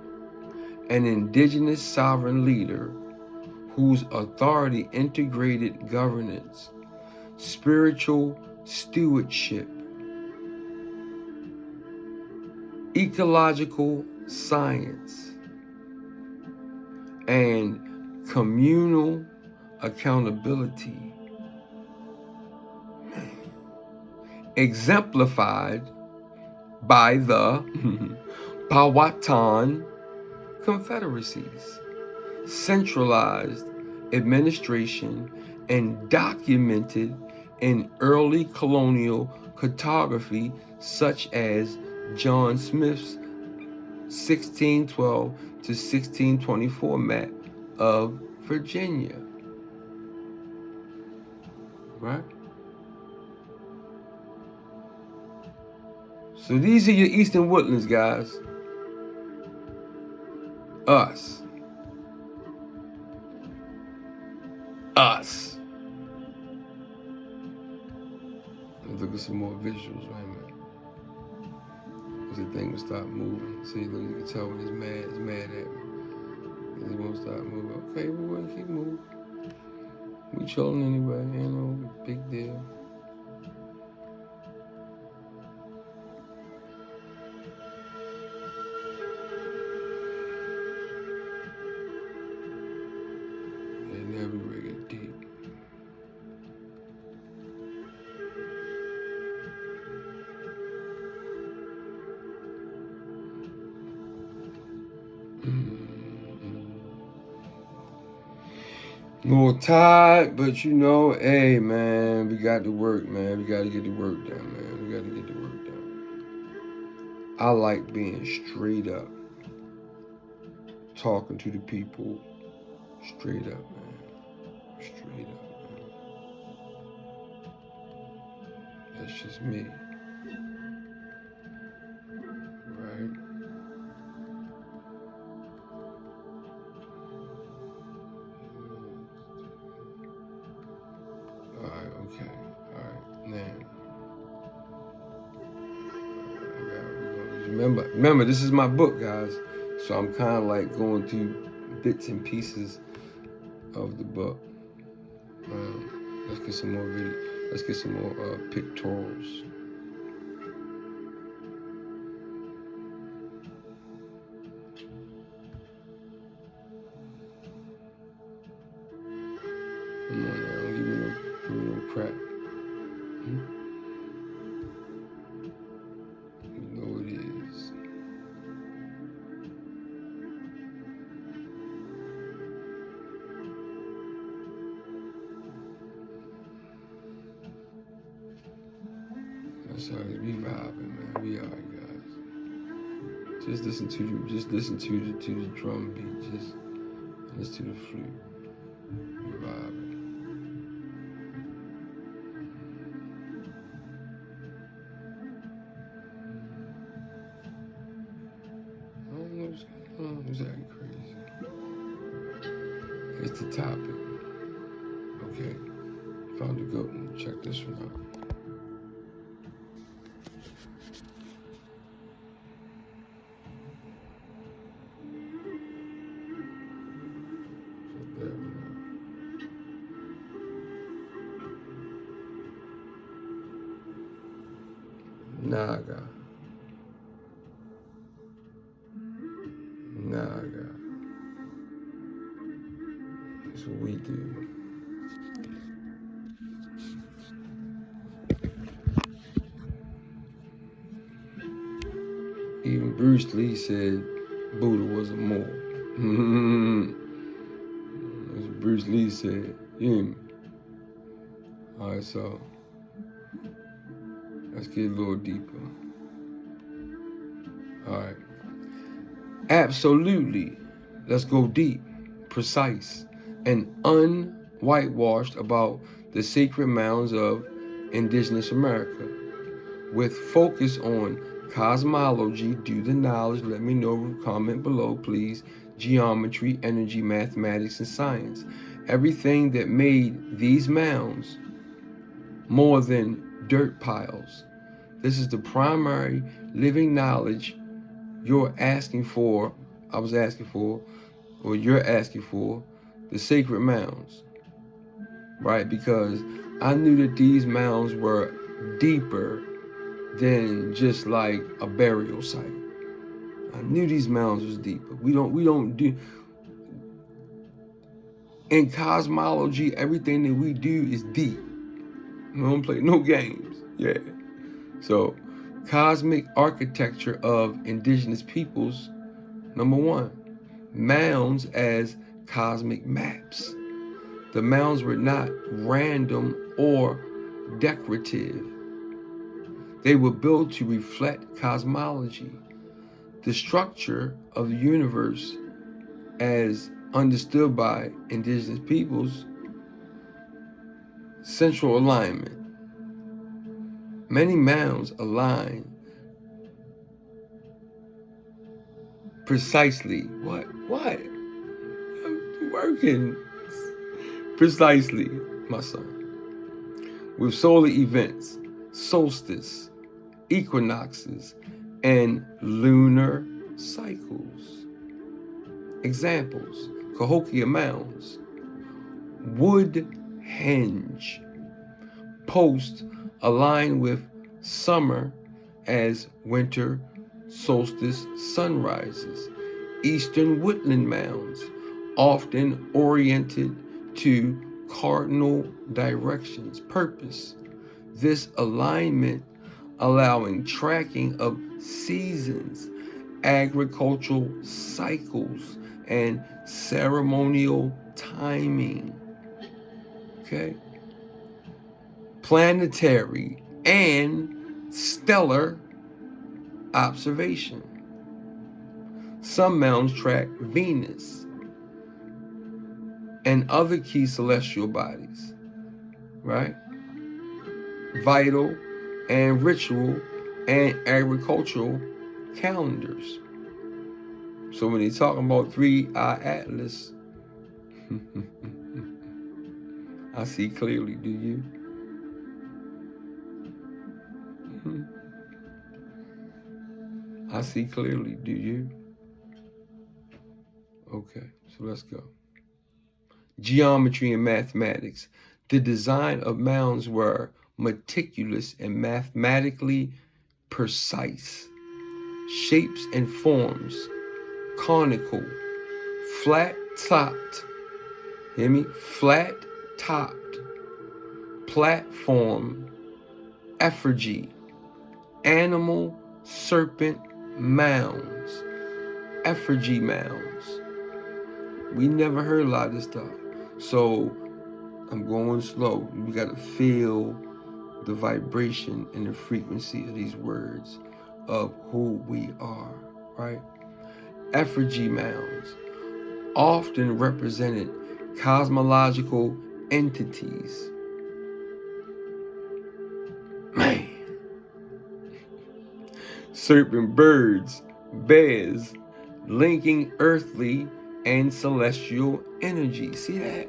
an indigenous sovereign leader whose authority integrated governance, spiritual stewardship, ecological science, and communal accountability, exemplified by the Powhatan confederacies, centralized administration, and documented in early colonial cartography such as John Smith's 1612 to 1624 map of Virginia. Right? So these are your Eastern Woodlands, guys. Us. Us. Let's look at some more visuals, right, man? Because the thing will stop moving. See, look, you can tell when it's mad at me. It won't stop moving. Okay, we'll keep moving. We chilling anyway, ain't no big deal. They never really get deep. A little tired, but you know, hey man, we got to work, man. We got to get the work done, man. We got to get the work done. I like being straight up, talking to the people, straight up, man. Straight up, man. That's just me. Right? Okay, all right, now. Remember, this is my book, guys. So I'm kind of like going through bits and pieces of the book. Let's get some more video. Let's get some more pictorials. Come on now, don't give me no crap. You know it is. That's how we vibing, man. We alright, guys. Just listen to the drum beat. Just listen to the flute. We vibing. Who's acting crazy? It's the topic. Okay. Found a good one. Check this one out. Naga. That's what we do. Even Bruce Lee said Buddha was a Moor. That's what Bruce Lee said. You hear me? All right, so let's get a little deeper. All right. Absolutely. Let's go deep, precise, and unwhitewashed about the sacred mounds of indigenous America, with focus on cosmology. Do the knowledge. Let me know. Comment below, please. Geometry, energy, mathematics, and science. Everything that made these mounds more than dirt piles. This is the primary living knowledge you're asking for. I was asking for, or you're asking for, the sacred mounds, right? Because I knew that these mounds were deeper than just like a burial site. I knew these mounds was deeper. We don't do in cosmology. Everything that we do is deep. We don't play no games. Yeah. So, cosmic architecture of indigenous peoples. Number one, mounds as cosmic maps. The mounds were not random or decorative. They were built to reflect cosmology, the structure of the universe as understood by indigenous peoples. Central alignment. Many mounds align precisely. What? I'm working. Precisely, my son. With solar events, solstice, equinoxes, and lunar cycles. Examples: Cahokia Mounds, Woodhenge, post aligned with summer as winter solstice sunrises. Eastern woodland mounds, often oriented to cardinal directions. Purpose: this alignment allowing tracking of seasons, agricultural cycles, and ceremonial timing. Okay? Planetary and stellar observation. Some mounds track Venus and other key celestial bodies, right? Vital and ritual and agricultural calendars. So when he's talking about 3-eye atlas, I see clearly, do you? I see clearly. Do you? Okay, so let's go. Geometry and mathematics. The design of mounds were meticulous and mathematically precise. Shapes and forms: conical, flat-topped, hear me? Flat-topped, platform, effigy, animal, serpent, mounds, effigy mounds. We never heard a lot of this stuff. So I'm going slow. We got to feel the vibration and the frequency of these words of who we are, right? Effigy mounds often represented cosmological entities. Man. Serpent birds, bears, linking earthly and celestial energy. See that?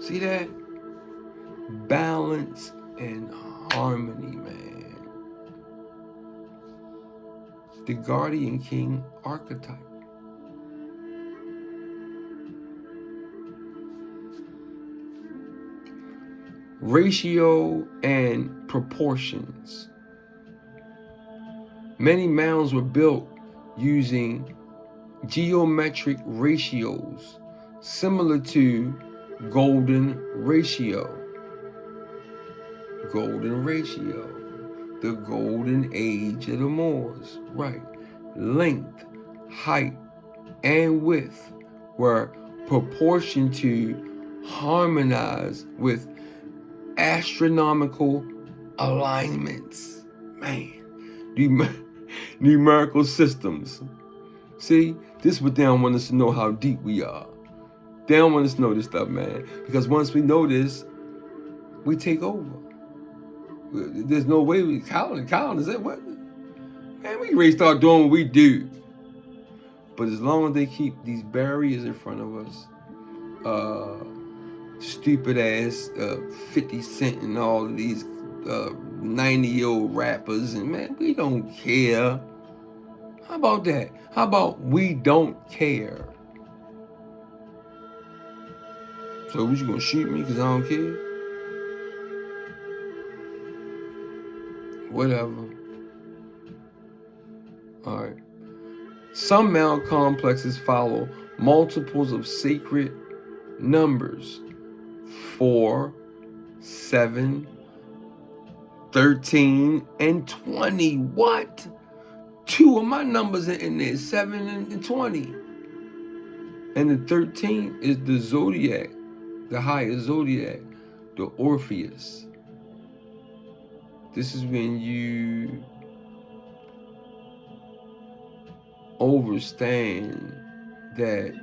See that? Balance and harmony, man. The Guardian King archetype. Ratio and proportions. Many mounds were built using geometric ratios similar to golden ratio. Golden ratio. The golden age of the Moors. Right. Length, height, and width were proportioned to harmonize with astronomical alignments. Man. Numerical systems. See, this is what they don't want us to know, how deep we are. They don't want us to know this stuff, man. Because once we know this, we take over. There's no way we Colin is it what? Man, we ready to start doing what we do. But as long as they keep these barriers in front of us, stupid ass 50 Cent and all of these 90-year-old rappers, and man, we don't care. How about that? How about we don't care? So what, you gonna shoot me because I don't care? Whatever. Alright. Some mound complexes follow multiples of sacred numbers. 4, 7, 13, and 20. What? 2 of my numbers are in there, 7 and 20. And the 13 is the zodiac, the highest zodiac, the Orpheus. This is when you understand that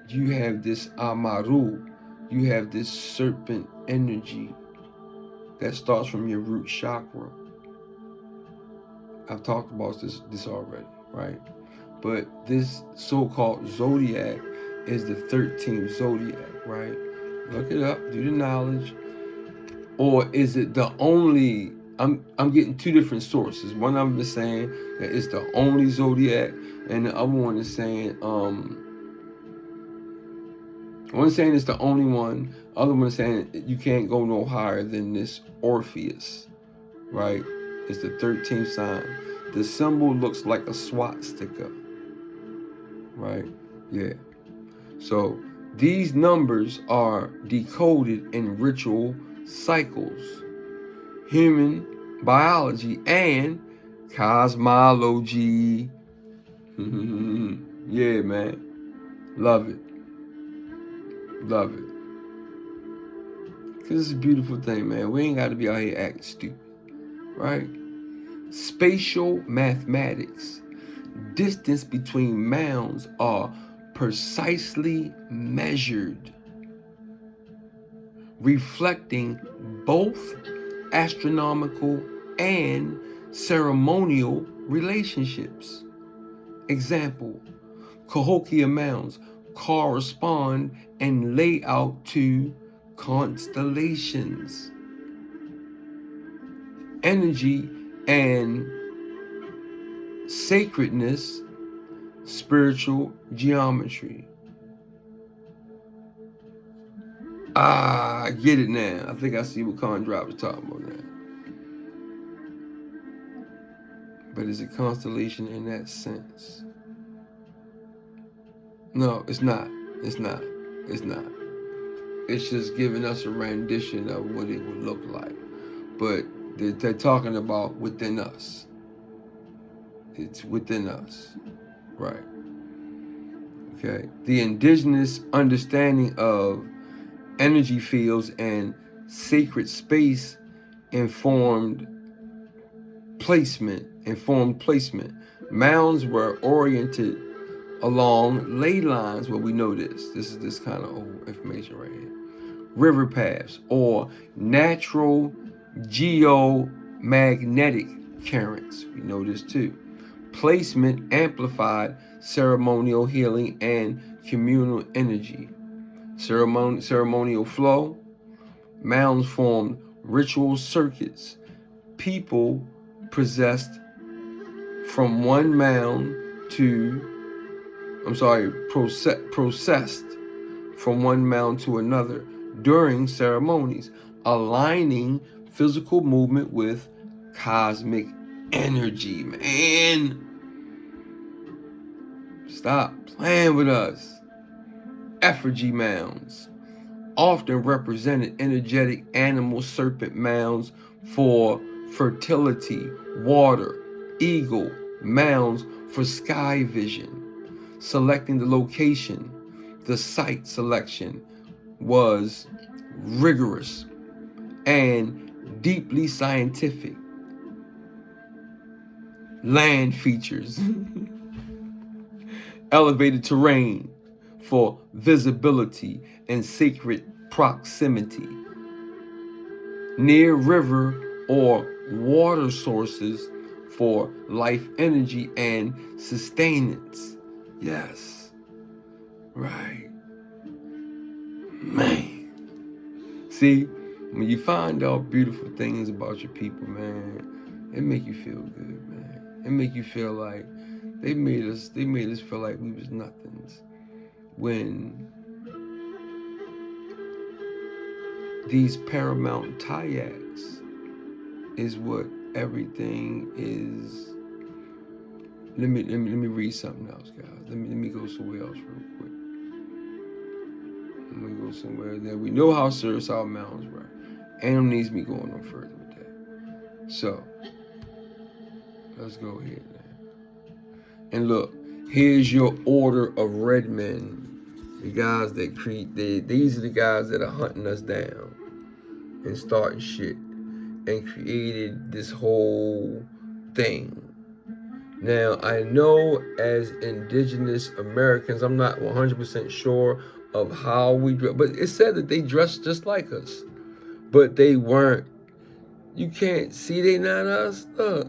you have this Amaru, you have this serpent energy that starts from your root chakra. I've talked about this already, right? But this so-called zodiac is the 13th zodiac, right? Look it up, do the knowledge. Or is it the only? I'm getting 2 different sources. One of them is saying that it's the only zodiac, and the other one is saying one is saying it's the only one. Other one is saying you can't go no higher than this Orpheus, right? It's the 13th sign. The symbol looks like a swastika, right? Yeah. So these numbers are decoded in ritual cycles, human biology, and cosmology. Yeah, man. Love it. Love it. Because it's a beautiful thing, man. We ain't got to be out here acting stupid, right? Spatial mathematics. Distance between mounds are precisely measured, reflecting both astronomical and ceremonial relationships. Example, Cahokia mounds correspond in layout to constellations. energy and sacredness, spiritual geometry. I get it now. I think I see what Con Drop is talking about now. But is it constellation in that sense? No, it's not. It's not. It's not. It's just giving us a rendition of what it would look like. But they're talking about within us. It's within us. Right. Okay. The indigenous understanding of energy fields and sacred space informed placement. Mounds were oriented along ley lines. Well, we know this. This is this kind of old information right here. River paths or natural geomagnetic currents. We know this too. Placement amplified ceremonial healing and communal energy. Ceremonial flow. Mounds formed ritual circuits. People processed from one mound to another during ceremonies, aligning physical movement with cosmic energy. Man, stop playing with us. Effigy mounds often represented energetic animal serpent mounds for fertility, water, eagle mounds for sky vision. Selecting the location, the site selection was rigorous and deeply scientific. Land features, elevated terrain for visibility and sacred proximity. Near river or water sources for life energy and sustenance. Yes. Right. Man. See, when you find out beautiful things about your people, man, it make you feel good, man. It make you feel like they made us feel like we was nothings. When these paramount triads is what everything is. Let me read something else, guys. Let me go somewhere else real quick. Let me go somewhere that we know how serious our mountains were. And needs me going no further with that. So let's go ahead now. And look, here's your order of red men. The guys that these are the guys that are hunting us down and starting shit and created this whole thing. Now, I know as indigenous Americans, I'm not 100% sure of how we dress, but it said that they dressed just like us, but they weren't. You can't see they not us. Look.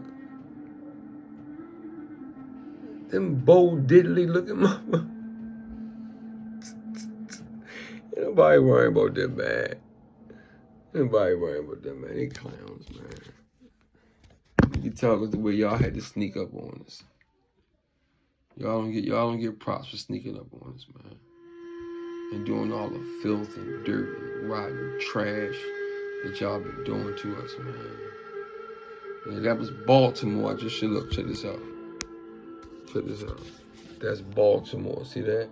Them Bo Diddley looking mama. Ain't nobody worrying about them, man. Nobody worrying about them, man. They clowns, man. You can tell us the way y'all had to sneak up on us. Y'all don't get props for sneaking up on us, man. And doing all the filth and dirt and rotten trash that y'all been doing to us, man. Yeah, that was Baltimore. I just should look. Check this out. Check this out. That's Baltimore. See that?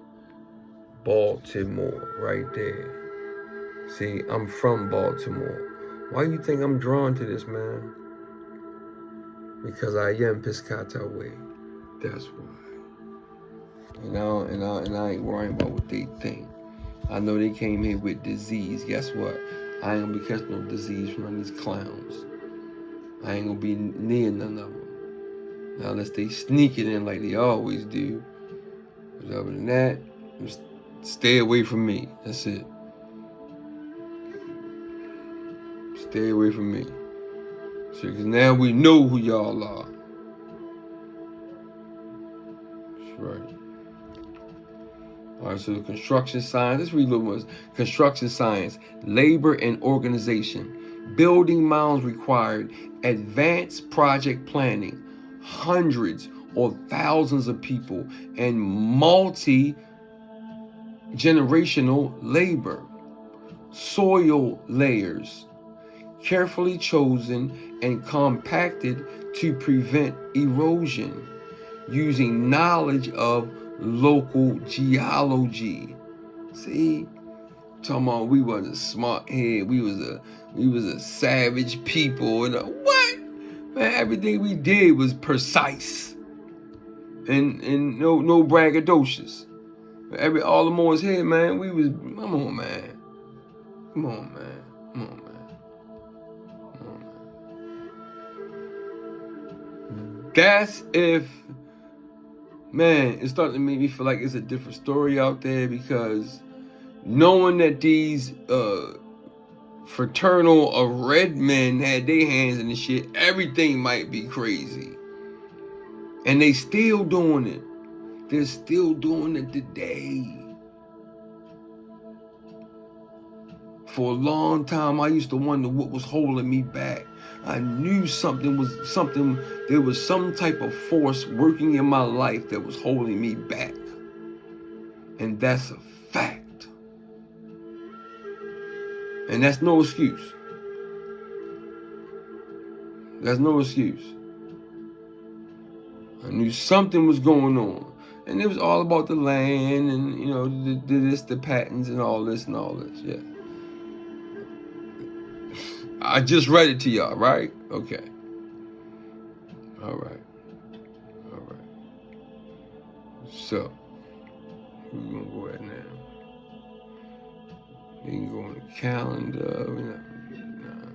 Baltimore right there. See, I'm from Baltimore. Why do you think I'm drawn to this, man? Because I am Piscataway. That's why. And I ain't worrying about what they think. I know they came here with disease. Guess what? I ain't gonna be catching no disease from none of these clowns. I ain't gonna be near none of them. Now, unless they sneak it in like they always do. But other than that, just stay away from me. That's it. Stay away from me. So, because now we know who y'all are. That's right. All right, so construction science. Let's read a little more. Construction science, labor and organization. Building mounds required advanced project planning, hundreds or thousands of people, and multi-generational labor. Soil layers, carefully chosen and compacted to prevent erosion, using knowledge of local geology. See, talking about we was a smart head, we was a savage people, and what? Man, everything we did was precise, and no braggadocious. All the Moors here, man, we was, come on, man. Come on, man. Come on, man. Come on, man. That's if, man, it's starting to make me feel like it's a different story out there, because knowing that these fraternal of red men had their hands in the shit, everything might be crazy. And they still doing it. They're still doing it today. For a long time, I used to wonder what was holding me back. I knew there was some type of force working in my life that was holding me back. And that's a fact. And that's no excuse. That's no excuse. I knew something was going on. And it was all about the land and, the patents and all this, yeah. I just read it to y'all, right? Okay. All right. So, we're going to go ahead now. You can go on the calendar. We're not going to do it now.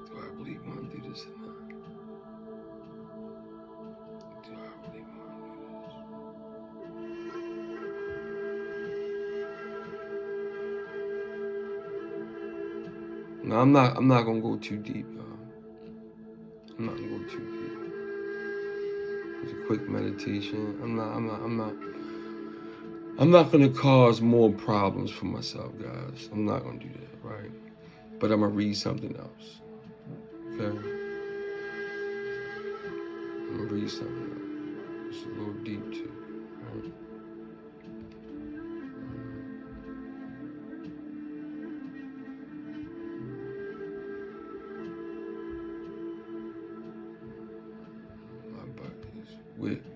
Do I really want to do this or not? No, I'm not gonna go too deep, y'all. I'm not gonna go too deep. It's a quick meditation. I'm not gonna cause more problems for myself, guys. I'm not gonna do that, right? But I'm gonna read something else. Okay? I'm gonna read something else. It's a little deep too, right?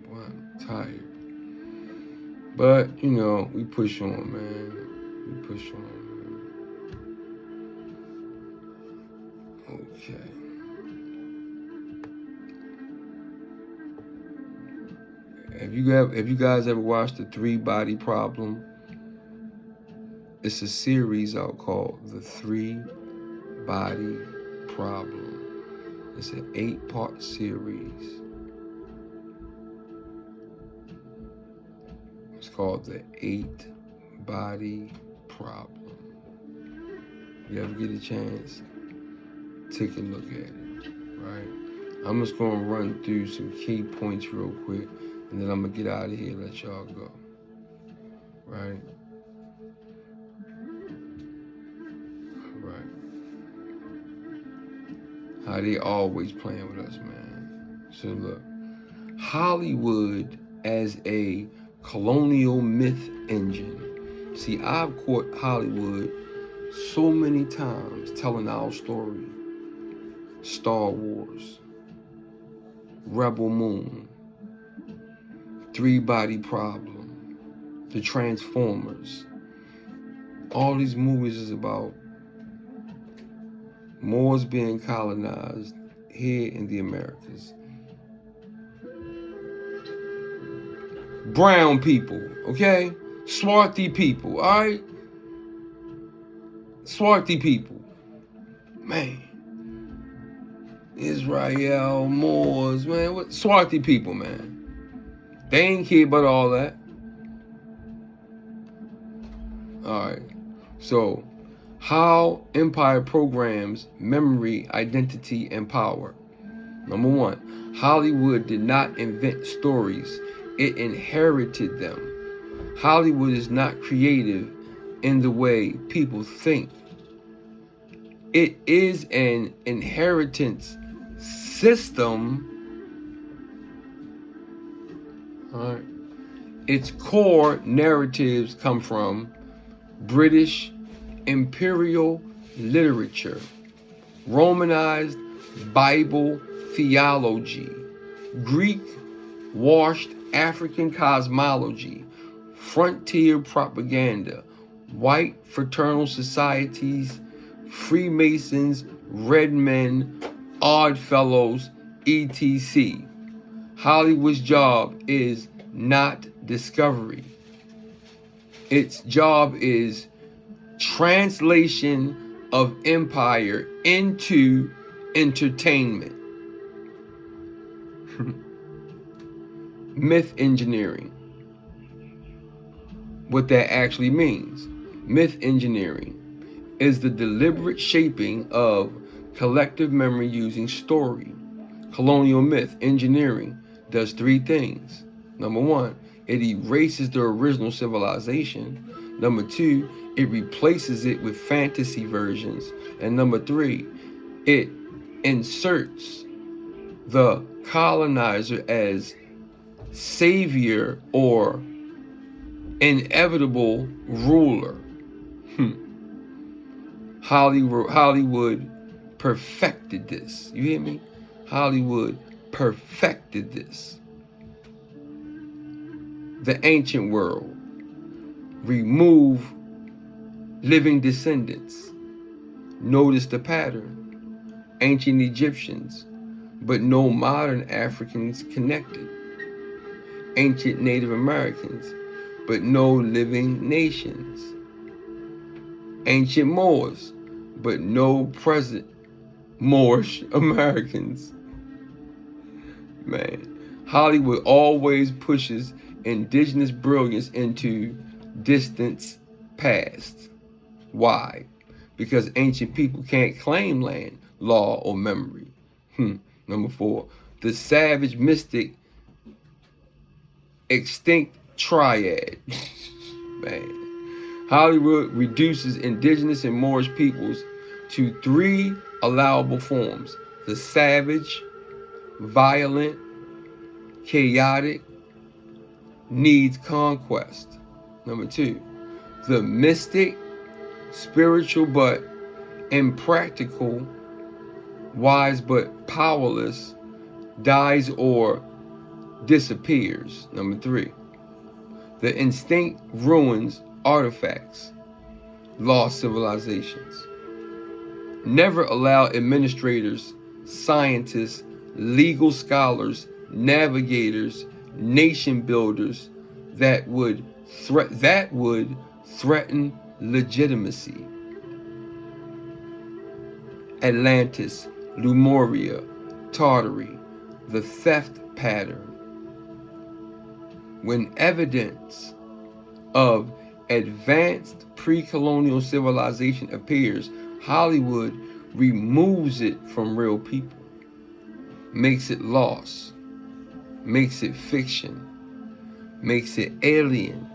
I'm tired. But, we push on, man. We push on, man. Okay. Have you guys ever watched The 3-Body Problem? It's a series out called The 3-Body Problem. It's an 8-part series. It's called The 8-Body Problem. You ever get a chance, take a look at it, right? I'm just going to run through some key points real quick, and then I'm going to get out of here and let y'all go, right? All right. How they always playing with us, man. So look, Hollywood as a colonial myth engine. See, I've caught Hollywood so many times telling our story. Star Wars, Rebel Moon, 3-Body Problem, The Transformers. All these movies is about Moors being colonized here in the Americas. Brown people, okay? Swarthy people, all right? Swarthy people. Man. Israel, Moors, man. What? Swarthy people, man. They ain't care about all that. All right. So, how empire programs memory, identity, and power. Number 1, Hollywood did not invent stories. It inherited them. Hollywood is not creative in the way people think. It is an inheritance system. All right. Its core narratives come from British imperial literature, Romanized Bible theology, Greek washed African cosmology, frontier propaganda, white fraternal societies, Freemasons, red men, odd fellows, etc. Hollywood's job is not discovery. Its job is translation of empire into entertainment. Myth engineering. What that actually means. Myth engineering is the deliberate shaping of collective memory using story. Colonial myth engineering does three things. Number one, it erases the original civilization. Number two, it replaces it with fantasy versions. And number three, it inserts the colonizer as savior or inevitable ruler. Hollywood perfected this. You hear me? Hollywood perfected this. The ancient world. Remove living descendants. Notice the pattern. Ancient Egyptians, but no modern Africans connected. Ancient Native Americans, but no living nations. Ancient Moors, but no present Moorish Americans. Man, Hollywood always pushes indigenous brilliance into distance past. Why? Because ancient people can't claim land, law, or memory. Number four, the savage mystic extinct triad. Man, Hollywood reduces indigenous and Moorish peoples to three allowable forms: the savage, violent, chaotic, needs conquest. Number two, the mystic, spiritual but impractical, wise but powerless, dies or disappears. Number three, the instinct ruins artifacts, lost civilizations. Never allow administrators, scientists, legal scholars, navigators, nation builders that would threaten legitimacy. Atlantis, Lemuria, Tartary, the theft pattern. When evidence of advanced pre-colonial civilization appears, Hollywood removes it from real people, makes it lost, makes it fiction, makes it alien,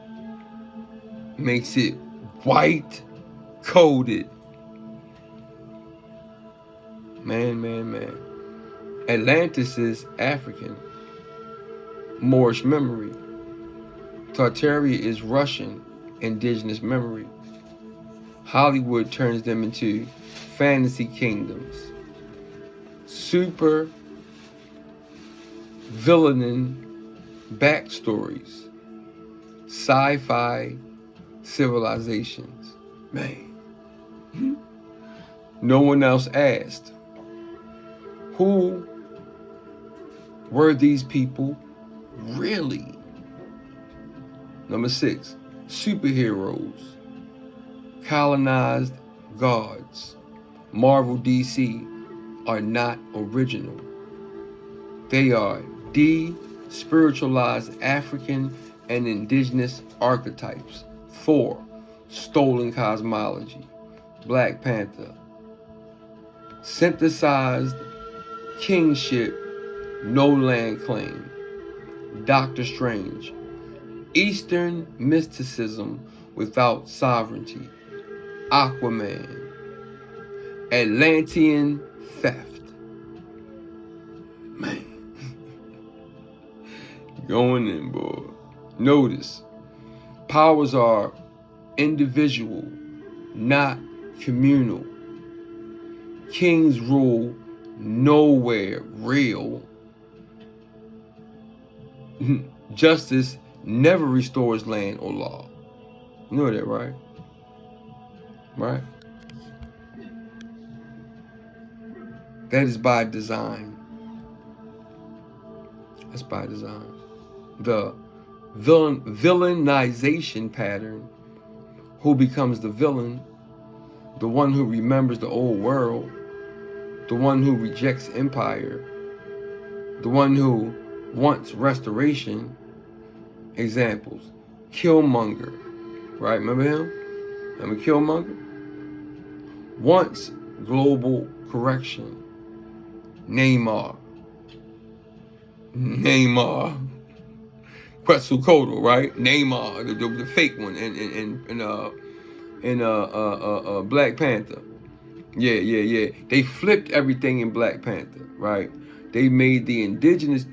makes it white coded. Man. Atlantis is African, Moorish memory. Tartary is Russian, indigenous memory. Hollywood turns them into fantasy kingdoms, super villain backstories, sci-fi civilizations. Man, no one else asked, who were these people really? Number six, superheroes, colonized gods. Marvel, DC are not original. They are de-spiritualized African and indigenous archetypes. 4, stolen cosmology. Black Panther. Synthesized kingship, no land claim. Doctor Strange. Eastern mysticism without sovereignty. Aquaman. Atlantean theft. Man. Going in, boy. Notice. Powers are individual, not communal. Kings rule nowhere real. Justice never restores land or law. You know that, right? Right? That is by design. That's by design. The villainization pattern. Who becomes the villain? The one who remembers the old world. The one who rejects empire. The one who wants restoration. Examples. Killmonger. Right? Remember him? Remember Killmonger? Wants global correction. Neymar. Quetzalcoatl, right? Neymar, the fake one, and Black Panther. Yeah. They flipped everything in Black Panther, right? They made the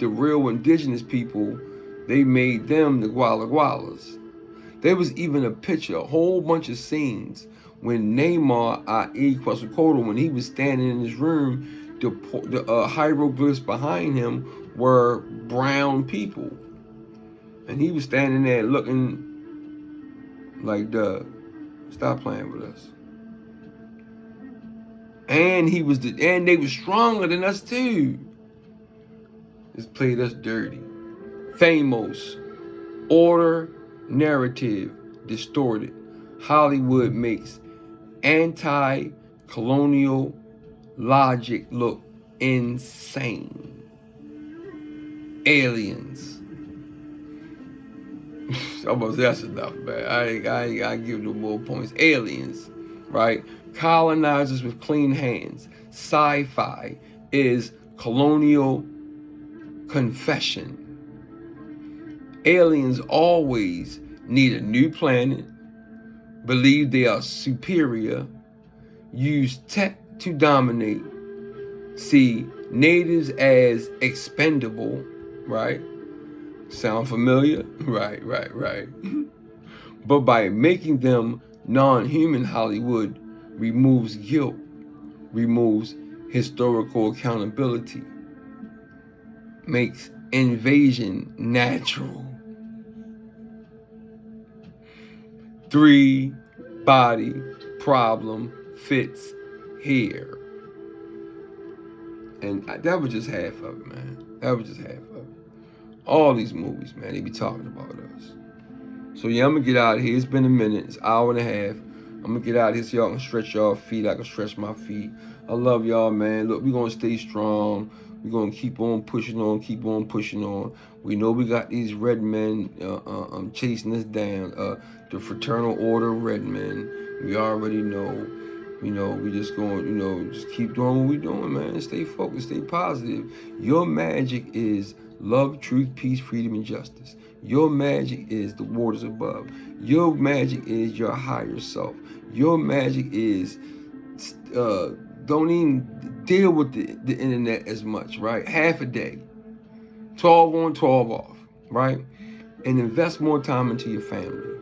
real indigenous people, they made them the Guala Gualas. There was even a picture, a whole bunch of scenes when Neymar, i.e. Quetzalcoatl, when he was standing in his room, the hieroglyphs behind him were brown people. And he was standing there looking like, stop playing with us. And they were stronger than us too. Just played us dirty. Famous. Order, narrative, distorted. Hollywood makes anti-colonial logic look insane. Aliens. Almost that's enough, man. I give no more points. Aliens, right? Colonizers with clean hands. Sci-fi is colonial confession. Aliens always need a new planet, believe they are superior, use tech to dominate, see natives as expendable, right? Sound familiar? Right. But by making them non-human, Hollywood removes guilt, removes historical accountability, makes invasion natural. 3-body problem fits here. And that was just half of it, man. That was just half of it. All these movies, man, they be talking about us. So yeah, I'm gonna get out of here. It's been a minute. It's an hour and a half. I'm gonna get out of here so y'all can stretch y'all feet. I can stretch my feet. I love y'all, man. Look, we're gonna stay strong. We're gonna keep on pushing on, We know we got these red men chasing us down. The fraternal order of red men. We already know. We just going, just keep doing what we're doing, man. Stay focused, stay positive. Your magic is love, truth, peace, freedom, and justice. Your magic is the waters above. Your magic is your higher self. Your magic is don't even deal with the internet as much, right? Half a day. 12 on, 12 off, right? And invest more time into your family.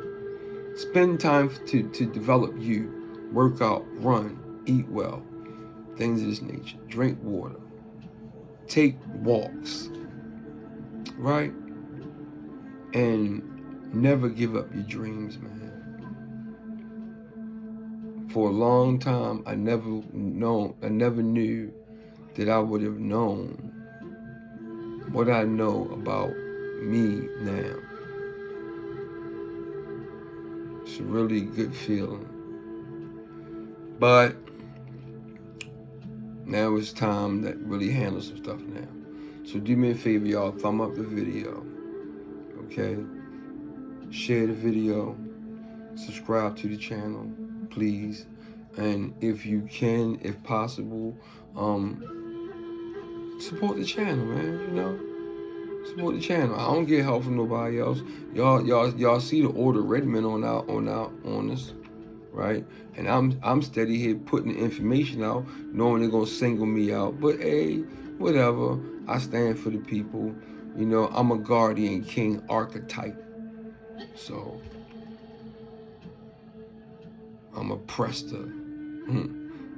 Spend time to develop you. Work out, run, eat well. Things of this nature. Drink water. Take walks. Right? And never give up your dreams, man. For a long time, I never knew that I would have known what I know about me now. It's a really good feeling. But now it's time that really handle some stuff now. So do me a favor, y'all. Thumb up the video. Okay? Share the video. Subscribe to the channel, please. And if you can, if possible, support the channel, man. support the channel. I don't get help from nobody else. Y'all see the order red men on us, right? And I'm steady here putting the information out, knowing they're gonna single me out. But hey, whatever. I stand for the people. You know, I'm a Guardian King archetype. So I'm a Prester.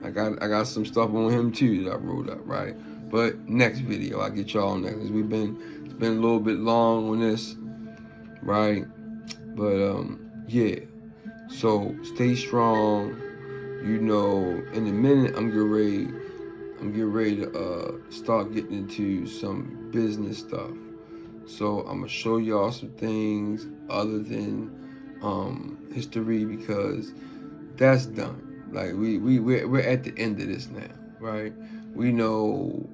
I got some stuff on him too that I wrote up, right? But next video, I'll get y'all next. It's been a little bit long on this, right? But yeah. So stay strong. You know, in a minute I'm getting ready to start getting into some business stuff. So I'm gonna show y'all some things other than history, because that's done. Like we're at the end of this now, right? We know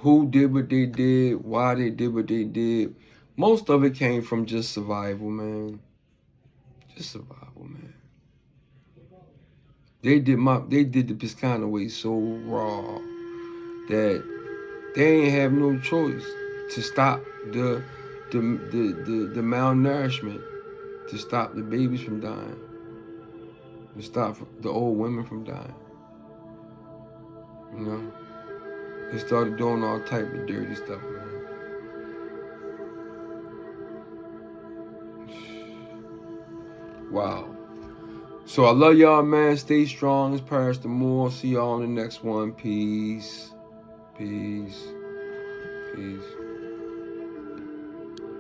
who did what they did, why they did what they did. Most of it came from just survival, man. Just survival, man. They did the Piscataway so raw that they ain't have no choice to stop the malnourishment, to stop the babies from dying, to stop the old women from dying. You know, they started doing all type of dirty stuff, man. Wow. So I love y'all, man. Stay strong. It's Parris the Moor. See y'all on the next one. Peace. Peace. Peace.